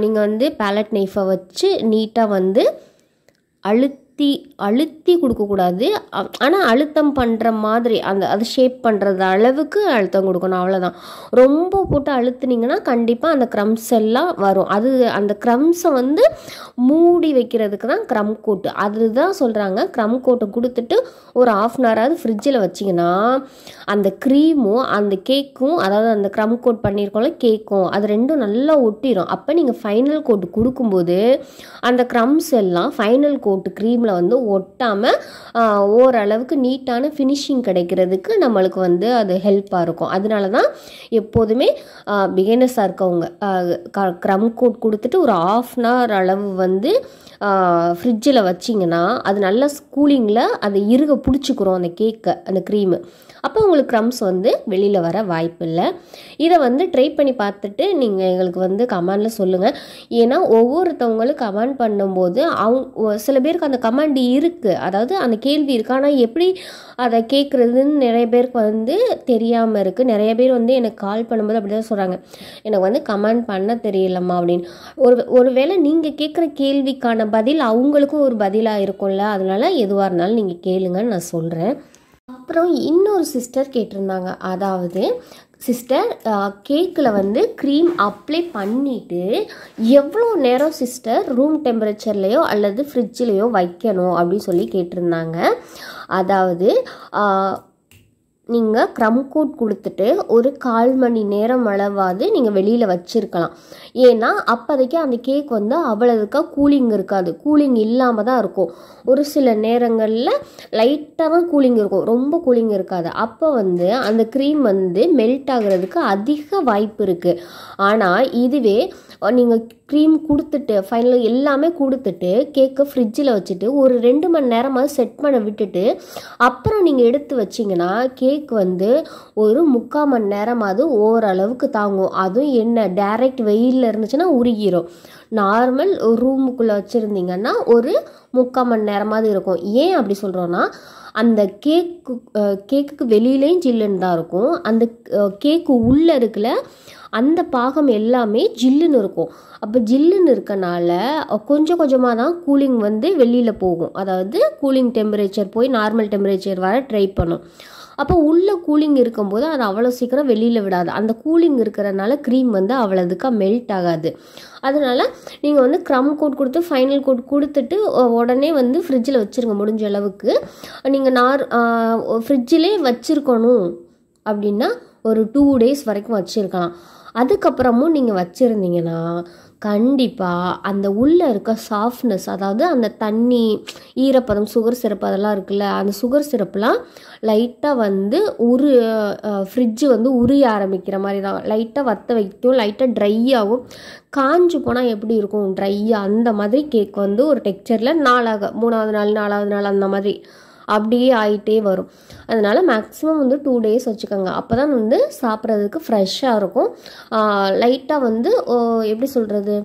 நீங்கள் வந்து பேலட் நைஃபை வச்சு நீட்டாக வந்து அழுத்தி கொடுக்கக்கூடாது. ஆனால் அழுத்தம் பண்ணுற மாதிரி அது ஷேப் பண்ணுறது அளவுக்கு அழுத்தம் கொடுக்கணும், அவ்வளோதான். ரொம்ப போட்டு அழுத்துனீங்கன்னா கண்டிப்பாக அந்த க்ரம்ஸ் எல்லாம் வரும். அந்த க்ரம்ஸை வந்து மூடி வைக்கிறதுக்கு தான் க்ரம் கோட்டு. அதுதான் சொல்கிறாங்க. க்ரம் கோட்டை கொடுத்துட்டு ஒரு 1/2 அன் ஹவராவது ஃப்ரிட்ஜில் வச்சிங்கன்னா அந்த க்ரீமும் அந்த கேக்கும், அதாவது அந்த க்ரம் கோட் பண்ணியிருக்கோம்ல கேக்கும், அது ரெண்டும் நல்லா ஒட்டிடும். அப்போ நீங்கள் ஃபைனல் கோட்டு கொடுக்கும்போது அந்த க்ரம்ஸ் எல்லாம் ஃபைனல் கோட்டு க்ரீமில் வந்து ஒட்டாமல் ஓரளவுக்கு நீட்டான ஃபினிஷிங் கிடைக்கிறதுக்கு நம்மளுக்கு வந்து அது ஹெல்ப்பாக இருக்கும். அதனால தான் எப்போதுமே பிகினர்ஸாக இருக்கவங்க க்ரம் கோட் கொடுத்துட்டு ஒரு 1/2 அன் ஹவர் அளவு வந்து ஃப்ரிட்ஜில் வச்சிங்கன்னா அது நல்லா கூலிங்கில் அது இறுக பிடிச்சிக்கிறோம் அந்த கேக்கை, அந்த க்ரீமு. அப்போ உங்களுக்கு க்ரம்ஸ் வந்து வெளியில் வர வாய்ப்பு இல்லை. இதை வந்து ட்ரை பண்ணி பார்த்துட்டு நீங்கள் எங்களுக்கு வந்து கமெண்டில் சொல்லுங்கள். ஏன்னா ஒவ்வொருத்தவங்களும் கமெண்ட் பண்ணும்போது சில பேருக்கு அந்த கமெண்ட் இருக்குது, அதாவது அந்த கேள்வி இருக்குது, ஆனால் எப்படி அதை கேட்குறதுன்னு நிறைய பேருக்கு வந்து தெரியாமல் இருக்குது. நிறைய பேர் வந்து எனக்கு கால் பண்ணும்போது அப்படி தான் சொல்கிறாங்க, எனக்கு வந்து கமெண்ட் பண்ண தெரியலம்மா அப்படின்னு. ஒருவேளை நீங்கள் கேட்குற கேள்விக்கான பதில் அவங்களுக்கும் ஒரு பதிலாக இருக்கும்ல, அதனால எதுவாக இருந்தாலும் நீங்கள் கேளுங்கன்னு நான் சொல்கிறேன். அப்புறம் இன்னொரு சிஸ்டர் கேட்டிருந்தாங்க, அதாவது சிஸ்டர் கேக்கில் வந்து க்ரீம் அப்ளை பண்ணிவிட்டு எவ்வளோ நேரம் சிஸ்டர் ரூம் டெம்பரேச்சர்லேயோ அல்லது ஃப்ரிட்ஜ்லேயோ வைக்கணும் அப்படின்னு சொல்லி கேட்டிருந்தாங்க. அதாவது நீங்கள் க்ரம் கோட் கொடுத்துட்டு ஒரு 1/4 மணி நேரம் அளவாவது நீங்கள் வெளியில் வச்சுருக்கலாம். ஏன்னா அப்போதைக்கு அந்த கேக் வந்து அவ்வளவுக்கா கூலிங் இருக்காது, கூலிங் இல்லாமல் தான் இருக்கும். ஒரு சில நேரங்களில் லைட்டாக தான் கூலிங் இருக்கும், ரொம்ப கூலிங் இருக்காது. அப்போ வந்து அந்த க்ரீம் வந்து மெல்ட் ஆகிறதுக்கு அதிக வாய்ப்பு இருக்குது. ஆனால் இதுவே நீங்கள் க்ரீம் கொடுத்துட்டு ஃபைனலாக எல்லாமே கொடுத்துட்டு கேக்கை ஃப்ரிட்ஜில் வச்சுட்டு ஒரு 2 மணி நேரமாக செட் பண்ண விட்டுட்டு அப்புறம் நீங்கள் எடுத்து வச்சிங்கன்னா கேக் வந்து ஒரு 3/4 மணி நேரமாவது ஓரளவுக்கு தாங்கும். அதுவும் என்ன டைரக்ட் வெயிலில் இருந்துச்சுன்னா உருகிரும். நார்மல் ரூமுக்குள்ளே வச்சுருந்தீங்கன்னா ஒரு 3/4 மணி நேரமாவது இருக்கும். ஏன் அப்படி சொல்கிறோன்னா அந்த கேக்குக்கு வெளியிலையும் ஜில்லுன்னு தான் இருக்கும், அந்த கேக்கு உள்ளே இருக்குல்ல அந்த பாகம் எல்லாமே ஜில்லுன்னு இருக்கும். அப்போ ஜில்லுன்னு இருக்கனால கொஞ்சம் கொஞ்சமாக தான் கூலிங் வந்து வெளியில் போகும், அதாவது கூலிங் டெம்பரேச்சர் போய் நார்மல் டெம்பரேச்சர் வர ட்ரை பண்ணும். அப்போ உள்ள கூலிங் இருக்கும்போது அது அவ்வளோ சீக்கிரம் வெளியில் விடாது. அந்த கூலிங் இருக்கிறனால க்ரீம் வந்து அவ்வளோதுக்காக மெல்ட் ஆகாது. அதனால் நீங்கள் வந்து க்ரம் கோட் கொடுத்து ஃபைனல் கோட் கொடுத்துட்டு உடனே வந்து ஃப்ரிட்ஜில் வச்சுருங்க. முடிஞ்ச அளவுக்கு நீங்கள் ஃப்ரிட்ஜிலே வச்சுருக்கணும் அப்படின்னா ஒரு 2 days வரைக்கும் வச்சுருக்கலாம். அதுக்கப்புறமும் நீங்கள் வச்சுருந்தீங்கன்னா கண்டிப்பாக அந்த உள்ளே இருக்க சாஃப்ட்னஸ், அதாவது அந்த தண்ணி ஈரப்பதம் சுகர் சிரப்பு அதெல்லாம் இருக்குல்ல, அந்த சுகர் சிரப்புலாம் லைட்டாக வந்து ஃப்ரிட்ஜு வந்து உரிய ஆரம்பிக்கிற மாதிரி தான். லைட்டாக வற்ற வைக்கும், லைட்டாக ட்ரை ஆகும். காஞ்சு போனால் எப்படி இருக்கும் ட்ரையாக, அந்த மாதிரி கேக் வந்து ஒரு டெக்ஸ்சரில் 3ஆவது நாள் 4ஆவது நாள் அந்த மாதிரி அப்படியே ஆகிட்டே வரும். அதனால் மேக்ஸிமம் வந்து 2 days வச்சுக்கோங்க. அப்போ தான் வந்து சாப்பிட்றதுக்கு ஃப்ரெஷ்ஷாக இருக்கும். லைட்டாக வந்து எப்படி சொல்கிறது,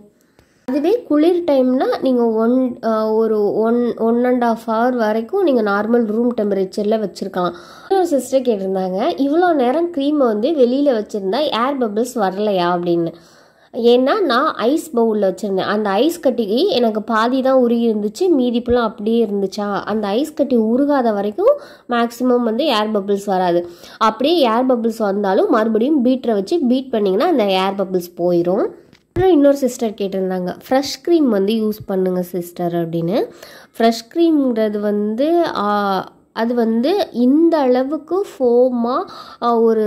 அதுவே குளிர் டைம்னால் நீங்கள் ஒரு 1.5 hour வரைக்கும் நீங்கள் நார்மல் ரூம் டெம்பரேச்சரில் வச்சுருக்கலாம். ஒரு சிஸ்டர் கேட்டிருந்தாங்க, இவ்வளோ நேரம் க்ரீமை வந்து வெளியில் வச்சுருந்தா ஏர் பபிள்ஸ் வரலையா அப்படின்னு. ஏன்னா நான் ஐஸ் பவுலில் வச்சுருந்தேன், அந்த ஐஸ் கட்டிக்கு எனக்கு பாதி தான் உருகி இருந்துச்சு, மீதி ஃபுல்லாக அப்படியே இருந்துச்சா. அந்த ஐஸ் கட்டி உருகாத வரைக்கும் மேக்ஸிமம் வந்து ஏர் பபிள்ஸ் வராது. அப்படியே ஏர் பபிள்ஸ் வந்தாலும் மறுபடியும் பீட்டரை வச்சு பீட் பண்ணிங்கன்னா அந்த ஏர் பபிள்ஸ் போயிடும். இன்னொரு சிஸ்டர் கேட்டிருந்தாங்க, ஃப்ரெஷ் க்ரீம் வந்து யூஸ் பண்ணுங்க சிஸ்டர் அப்படின்னு. ஃப்ரெஷ் க்ரீம்ங்கிறது வந்து அது வந்து இந்த அளவுக்கு ஃபோமாக ஒரு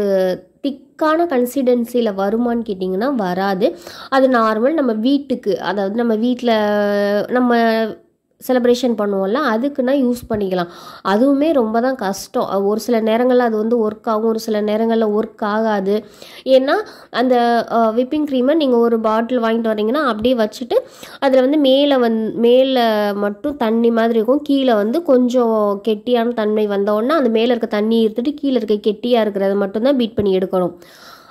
திக்கான கன்சிஸ்டன்சியில் வருமானு கேட்டிங்கன்னா வராது. அது நார்மல் நம்ம வீட்டுக்கு, அதாவது நம்ம வீட்டில் நம்ம செலிப்ரேஷன் பண்ணுவோம்ல அதுக்குன்னா யூஸ் பண்ணிக்கலாம். அதுவுமே ரொம்ப தான் கஷ்டம். ஒரு சில நேரங்களில் அது வந்து ஒர்க் ஆகும், ஒரு சில நேரங்களில் ஒர்க் ஆகாது. ஏன்னா அந்த விப்பிங் க்ரீமை நீங்கள் ஒரு பாட்டில் வாங்கிட்டு வரீங்கன்னா அப்படியே வச்சுட்டு அதில் வந்து மேலே மட்டும் தண்ணி மாதிரி இருக்கும், கீழே வந்து கொஞ்சம் கெட்டியான தன்மை வந்தோடனே அந்த மேலே இருக்க தண்ணி எடுத்துட்டு கீழே இருக்க கெட்டியாக இருக்கிறத மட்டும்தான் பீட் பண்ணி எடுக்கணும்.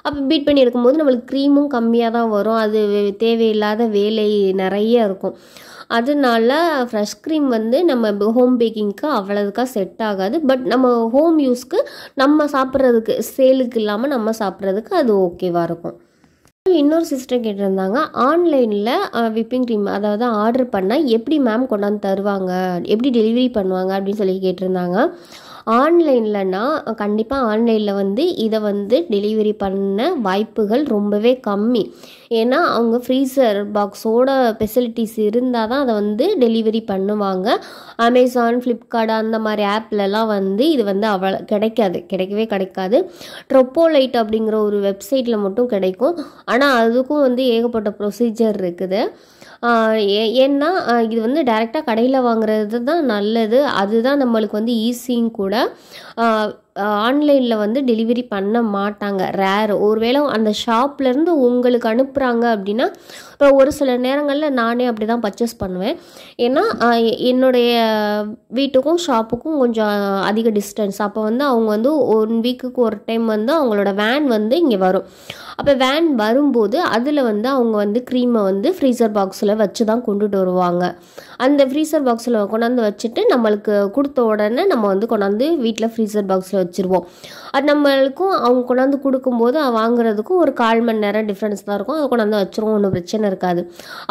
அப்போ பீட் பண்ணி எடுக்கும்போது நம்மளுக்கு க்ரீமும் கம்மியாக தான் வரும், அது தேவையில்லாத வேலை நிறைய இருக்கும். அதனால ஃப்ரெஷ் க்ரீம் வந்து நம்ம ஹோம் பேக்கிங்க்கு அவ்வளோதுக்கா செட் ஆகாது. பட் நம்ம ஹோம் யூஸ்க்கு நம்ம சாப்பிட்றதுக்கு, சேலுக்கு இல்லாமல் நம்ம சாப்பிட்றதுக்கு அது ஓகேவாக இருக்கும். இன்னொரு சிஸ்டர் கேட்டிருந்தாங்க, ஆன்லைனில் விப்பிங் க்ரீம் அதாவது ஆர்டர் பண்ணால் எப்படி மேம் கொண்டாந்து தருவாங்க, எப்படி டெலிவரி பண்ணுவாங்க அப்படின்னு சொல்லி கேட்டிருந்தாங்க. ஆன்லைன்லனா கண்டிப்பாக ஆன்லைனில் வந்து இதை வந்து டெலிவரி பண்ண வாய்ப்புகள் ரொம்பவே கம்மி. ஏன்னா அவங்க ஃப்ரீசர் பாக்ஸோட ஃபெசிலிட்டிஸ் இருந்தால் தான் அதை வந்து டெலிவரி பண்ணுவாங்க. அமேசான், ஃப்ளிப்கார்ட் அந்த மாதிரி ஆப்லலாம் வந்து இது வந்து கிடைக்கவே கிடைக்காது. ட்ரோப்போலைட் அப்படிங்கிற ஒரு வெப்சைட்டில் மட்டும் கிடைக்கும். ஆனால் அதுக்கும் வந்து ஏகப்பட்ட ப்ரொசீஜர் இருக்குது. ஏன்னா இது வந்து டைரெக்டாக கடையில் வாங்குறது தான் நல்லது, அதுதான் நம்மளுக்கு வந்து ஈஸியும் கூட. ஆன்லைனில் வந்து டெலிவரி பண்ண மாட்டாங்க, ரேர். ஒருவேளை அந்த ஷாப்லேருந்து உங்களுக்கு அனுப்புகிறாங்க அப்படின்னா ஒரு சில நேரங்களில் நானே அப்படி தான் பர்ச்சேஸ் பண்ணுவேன். ஏன்னா என்னுடைய வீட்டுக்கும் ஷாப்புக்கும் கொஞ்சம் அதிக டிஸ்டன்ஸ். அப்போ வந்து அவங்க வந்து 1 வீக்குக்கு ஒரு டைம் வந்து அவங்களோட வேன் வந்து இங்கே வரும். அப்போ வேன் வரும்போது அதில் வந்து அவங்க வந்து க்ரீமை வந்து ஃப்ரீசர் பாக்ஸில் வச்சு தான் கொண்டுட்டு வருவாங்க. அந்த ஃப்ரீசர் பாக்ஸில் கொண்டாந்து வச்சுட்டு நம்மளுக்கு கொடுத்த உடனே நம்ம வந்து கொண்டாந்து வீட்டில் ஃப்ரீசர் பாக்ஸில் வச்சுருவோம். அது நம்மளுக்கும் அவங்க கொண்டாந்து கொடுக்கும்போது வாங்குறதுக்கும் ஒரு 1/4 மணி நேரம் டிஃப்ரென்ஸ் தான் இருக்கும். அதை கொண்டாந்து வச்சுருவோம், ஒன்றும் பிரச்சனை இருக்காது.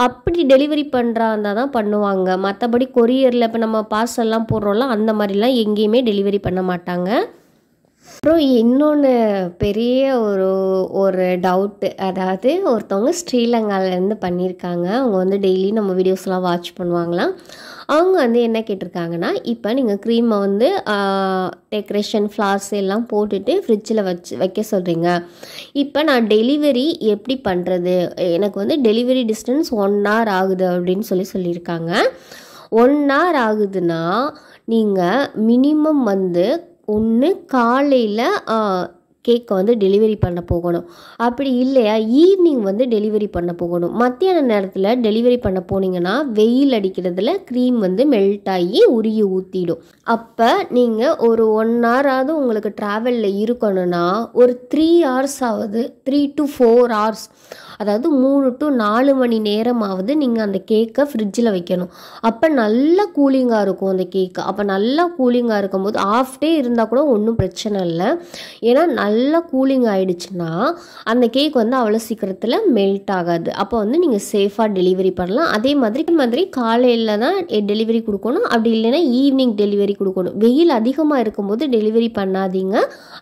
அப்படி டெலிவரி பண்ணுறாந்தா தான் பண்ணுவாங்க. மற்றபடி கொரியரில் இப்போ நம்ம பார்சல்லாம் போடுறோம்ல அந்த மாதிரிலாம் எங்கேயுமே டெலிவரி பண்ண மாட்டாங்க. அப்புறம் இன்னொன்று பெரிய ஒரு டவுட்டு, அதாவது ஒருத்தவங்க ஸ்ரீலங்காவிலேருந்து பண்ணியிருக்காங்க. அவங்க வந்து டெய்லி நம்ம வீடியோஸ்லாம் வாட்ச் பண்ணுவாங்களாம். அவங்க வந்து என்ன கேட்டிருக்காங்கன்னா, இப்போ நீங்கள் க்ரீமை வந்து டெக்கரேஷன் ஃப்ளார்ஸ் எல்லாம் போட்டுட்டு ஃப்ரிட்ஜில் வைக்க சொல்கிறீங்க. இப்போ நான் டெலிவரி எப்படி பண்ணுறது? எனக்கு வந்து டெலிவரி டிஸ்டன்ஸ் 1 hour ஆகுது அப்படின்னு சொல்லியிருக்காங்க. 1 hour ஆகுதுன்னா நீங்கள் மினிமம் வந்து ஒன்று காலையில் கேக்கை வந்து டெலிவரி பண்ண போகணும். அப்படி இல்லையா ஈவினிங் வந்து டெலிவரி பண்ண போகணும். மத்தியான நேரத்தில் டெலிவரி பண்ண போனீங்கன்னா வெயில் அடிக்கிறதுல க்ரீம் வந்து மெல்ட் ஆகி உருகி ஊற்றிடும். அப்போ நீங்கள் ஒரு 1 hour உங்களுக்கு ட்ராவலில் இருக்கணும்னா ஒரு 3 hours ஆகுது, 3 to 4 hours, அதாவது 3 to 4 மணி நேரமாவது நீங்கள் அந்த கேக்கை ஃப்ரிட்ஜில் வைக்கணும். அப்போ நல்லா கூலிங்காக இருக்கும் அந்த கேக்கு. அப்போ நல்லா கூலிங்காக இருக்கும்போது ஆஃப் டே இருந்தால் கூட ஒன்றும் பிரச்சனை இல்லை. ஏன்னா நல்லா கூலிங் ஆகிடுச்சுன்னா அந்த கேக் வந்து அவ்வளோ சீக்கிரத்தில் மெல்ட் ஆகாது. அப்போ வந்து நீங்கள் சேஃபாக டெலிவரி பண்ணலாம். அதே மாதிரி காலையில் தான் டெலிவரி கொடுக்கணும். அப்படி இல்லைன்னா ஈவினிங் டெலிவரி கொடுக்கணும். வெயில் அதிகமாக இருக்கும்போது டெலிவரி பண்ணாதீங்க.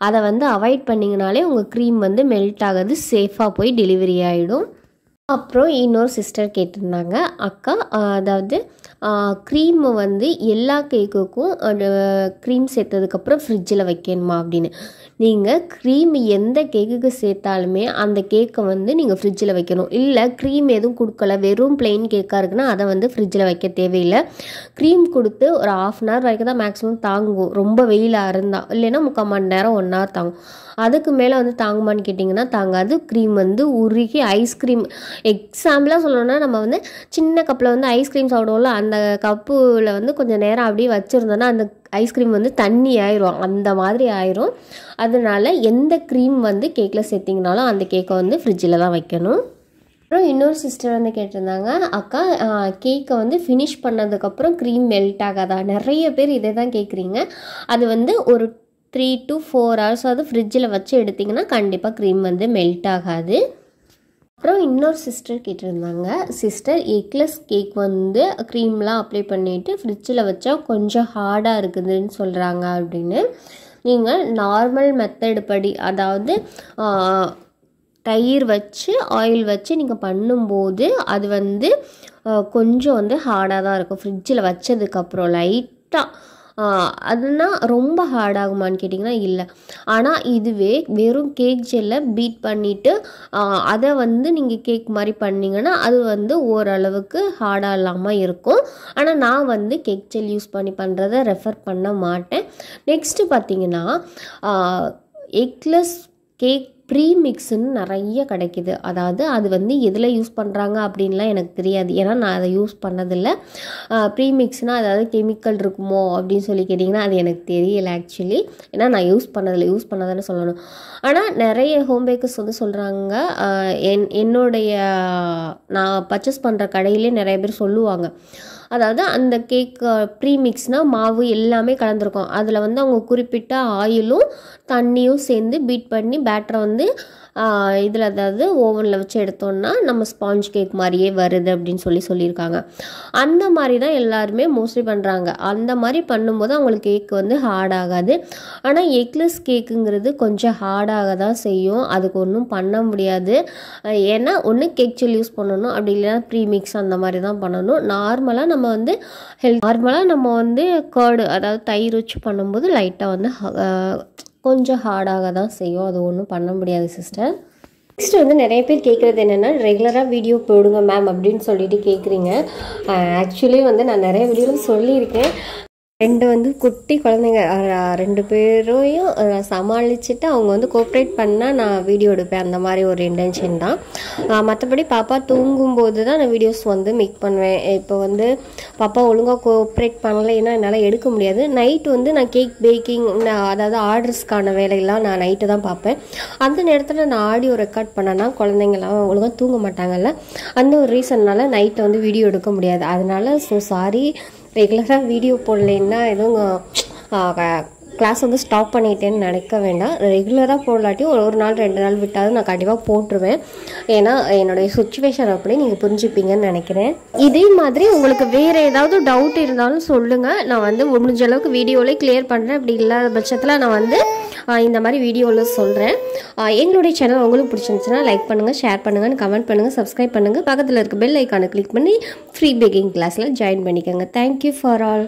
அதை வந்து அவாய்ட் பண்ணிங்கனாலே உங்கள் க்ரீம் வந்து மெல்ட் ஆகாது, சேஃபாக போய் டெலிவரி ஆகிடும். அப்புறம் இன்னொரு சிஸ்டர் கேட்டிருந்தாங்க, அக்கா அதாவது க்ரீமை வந்து எல்லா கேக்குக்கும் க்ரீம் சேர்த்ததுக்கப்புறம் ஃப்ரிட்ஜில் வைக்கணுமா அப்படின்னு. நீங்கள் க்ரீம் எந்த கேக்குக்கு சேர்த்தாலுமே அந்த கேக்கை வந்து நீங்கள் ஃப்ரிட்ஜில் வைக்கணும். இல்லை க்ரீம் எதுவும் கொடுக்கல, வெறும் பிளெயின் கேக்காக இருக்குன்னா அதை வந்து ஃப்ரிட்ஜில் வைக்க தேவையில்லை. க்ரீம் கொடுத்து ஒரு 1/2 hour வரைக்கும் தான் மேக்ஸிமம் தாங்கும். ரொம்ப வெயிலாக இருந்தால், இல்லைன்னா 3/4 மணி நேரம் 1 hour தாங்கும். அதுக்கு மேலே வந்து தாங்குமான்னு கேட்டிங்கன்னா தாங்காது. க்ரீம் வந்து உருகி ஐஸ்கிரீம், எக்ஸாம்பிளாக சொல்லணும்னா நம்ம வந்து சின்ன கப்பில் வந்து ஐஸ்கிரீம் சாப்பிடுவோம்ல, அந்த கப்பில் வந்து கொஞ்சம் நேரம் அப்படியே வச்சுருந்தோன்னா அந்த ஐஸ்கிரீம் வந்து தண்ணி ஆயிரும், அந்த மாதிரி ஆயிரும். அதனால எந்த க்ரீம் வந்து கேக்கில் சேர்த்திங்கனாலும் அந்த கேக்கை வந்து ஃப்ரிட்ஜில் தான் வைக்கணும். அப்புறம் இன்னொரு சிஸ்டர் வந்து கேட்டிருந்தாங்க, அக்கா கேக்கை வந்து ஃபினிஷ் பண்ணதுக்கப்புறம் க்ரீம் மெல்ட் ஆகாதா? நிறைய பேர் இதை தான் கேட்குறீங்க. அது வந்து ஒரு 3 to 4 hours ஃப்ரிட்ஜில் வச்சு எடுத்திங்கன்னா கண்டிப்பாக க்ரீம் வந்து மெல்ட் ஆகாது. அப்புறம் இன்னொரு சிஸ்டர் கேட்டிருந்தாங்க, சிஸ்டர் எக்லெஸ் கேக் வந்து க்ரீம்லாம் அப்ளை பண்ணிவிட்டு ஃப்ரிட்ஜில் வச்சா கொஞ்சம் ஹார்டாக இருக்குதுன்னு சொல்கிறாங்க அப்படின்னு. நீங்கள் நார்மல் மெத்தடு படி, அதாவது தயிர் வச்சு ஆயில் வச்சு நீங்கள் பண்ணும்போது அது வந்து கொஞ்சம் வந்து ஹார்டாக தான் இருக்கும் ஃப்ரிட்ஜில் வச்சதுக்கப்புறம் லைட்டாக. அதுனா ரொம்ப ஹார்டாகுமான்னு கேட்டிங்கன்னா இல்லை. ஆனால் இதுவே வெறும் கேக் ஜெல்லை பீட் பண்ணிவிட்டு அதை வந்து நீங்கள் கேக் மாதிரி பண்ணிங்கன்னா அது வந்து ஓரளவுக்கு ஹார்டாக இல்லாமல் இருக்கும். ஆனால் நான் வந்து கேக் ஜெல் யூஸ் பண்ணி பண்ணுறதை ரெஃபர் பண்ண மாட்டேன். நெக்ஸ்ட்டு பார்த்திங்கன்னா எக்லெஸ் கேக் ப்ரீமிக்ஸ்ன்னு நிறைய கிடைக்கிது. அதாவது அது வந்து எதில் யூஸ் பண்ணுறாங்க அப்படின்லாம் எனக்கு தெரியாது, ஏன்னா நான் அதை யூஸ் பண்ணதில்லை. ப்ரீமிக்ஸ்னால் அதாவது கெமிக்கல் இருக்குமோ அப்படின்னு சொல்லி கேட்டிங்கன்னா அது எனக்கு தெரியலை ஆக்சுவலி, ஏன்னா நான் யூஸ் பண்ணதானே சொல்லணும். ஆனால் நிறைய ஹோம் பேக்கர்ஸ் வந்து சொல்கிறாங்க, என்னுடைய நான் பர்ச்சேஸ் பண்ணுற கடையிலே நிறைய பேர் சொல்லுவாங்க, அதாவது அந்த கேக் ப்ரீமிக்ஸ்னால் மாவு எல்லாமே கலந்துருக்கும். அதில் வந்து அவங்க குறிப்பிட்ட ஆயிலும் தண்ணியும் சேர்ந்து பீட் பண்ணி பேட்டரை வந்து இதில் அதாவது ஓவனில் வச்சு எடுத்தோன்னா நம்ம ஸ்பாஞ்ச் கேக் மாதிரியே வருது அப்படின்னு சொல்லியிருக்காங்க. அந்த மாதிரி தான் எல்லாருமே மோஸ்ட்லி பண்ணுறாங்க. அந்த மாதிரி பண்ணும்போது அவங்களுக்கு கேக் வந்து ஹார்ட் ஆகாது. ஆனால் எக்லெஸ் கேக்குங்கிறது கொஞ்சம் ஹார்டாக தான் செய்யும். அதுக்கு ஒன்றும் பண்ண முடியாது. ஏன்னா ஒன்று கேக் ஜெல் யூஸ் பண்ணணும், அப்படி இல்லைன்னா ப்ரீமிக்ஸ் அந்த மாதிரி தான் பண்ணணும். நார்மலாக நம்ம வந்து கர்டு அதாவது தயிர் வச்சு பண்ணும்போது லைட்டாக வந்து கொஞ்சம் ஹார்டாக தான் செய்யும். அது ஒன்றும் பண்ண முடியாது சிஸ்டர். நெக்ஸ்ட் வந்து நிறைய பேர் கேட்குறது என்னென்னா, ரெகுலராக வீடியோ போடுங்க மேம் அப்படின்னு சொல்லிட்டு கேட்குறீங்க. ஆக்சுவலி வந்து நான் நிறைய வீடியோவில் சொல்லியிருக்கேன். 2 வந்து குட்டி குழந்தைங்க 2 பேரையும் சமாளிச்சுட்டு அவங்க வந்து கோஆப்ரேட் பண்ணால் நான் வீடியோ எடுப்பேன். அந்த மாதிரி ஒரு இன்டென்ஷன் தான். மற்றபடி பாப்பா தூங்கும்போது தான் நான் வீடியோஸ் வந்து மேக் பண்ணுவேன். இப்போ வந்து பாப்பா ஒழுங்காக கோஆப்ரேட் பண்ணலைன்னா என்னால் எடுக்க முடியாது. நைட்டு வந்து நான் கேக் பேக்கிங் அதாவது ஆர்டர்ஸ்க்கான வேலையெல்லாம் நான் நைட்டு தான் பார்ப்பேன். அந்த நேரத்தில் நான் ஆடியோ ரெக்கார்ட் பண்ணேன்னா குழந்தைங்களாம் ஒழுங்காக தூங்க மாட்டாங்கல்ல, அந்த ஒரு ரீசன்னால் நைட்டை வந்து வீடியோ எடுக்க முடியாது. அதனால சாரி, ரெகுலராக வீடியோ போடலைன்னா எதுவும் கிளாஸ் வந்து ஸ்டாப் பண்ணிட்டேன்னு நினைக்க வேண்டாம். ரெகுலராக போடலாட்டியும் ஒரு நாள் 2 நாள் விட்டாலும் நான் கண்டிப்பாக போட்டுருவேன். ஏன்னா என்னுடைய சுச்சுவேஷன் அப்படி நீங்கள் புரிஞ்சுப்பீங்கன்னு நினைக்கிறேன். இதே மாதிரி உங்களுக்கு வேறு ஏதாவது டவுட் இருந்தாலும் சொல்லுங்கள். நான் வந்து முடிஞ்ச அளவுக்கு வீடியோவிலே கிளியர் பண்ணுறேன். அப்படி இல்லாத பட்சத்தில் நான் வந்து இந்த மாதிரி வீடியோவில் சொல்கிறேன். எங்களுடைய சேனல் உங்களுக்கு பிடிச்சிருந்துச்சுன்னா லைக் பண்ணுங்கள், ஷேர் பண்ணுங்கள், கமெண்ட் பண்ணுங்கள், சப்ஸ்கிரைப் பண்ணுங்கள். பக்கத்தில் இருக்க பெல் ஐக்கானை கிளிக் பண்ணி ஃப்ரீ பேக்கிங் கிளாஸில் ஜாயின் பண்ணிக்கோங்க. Thank you for all.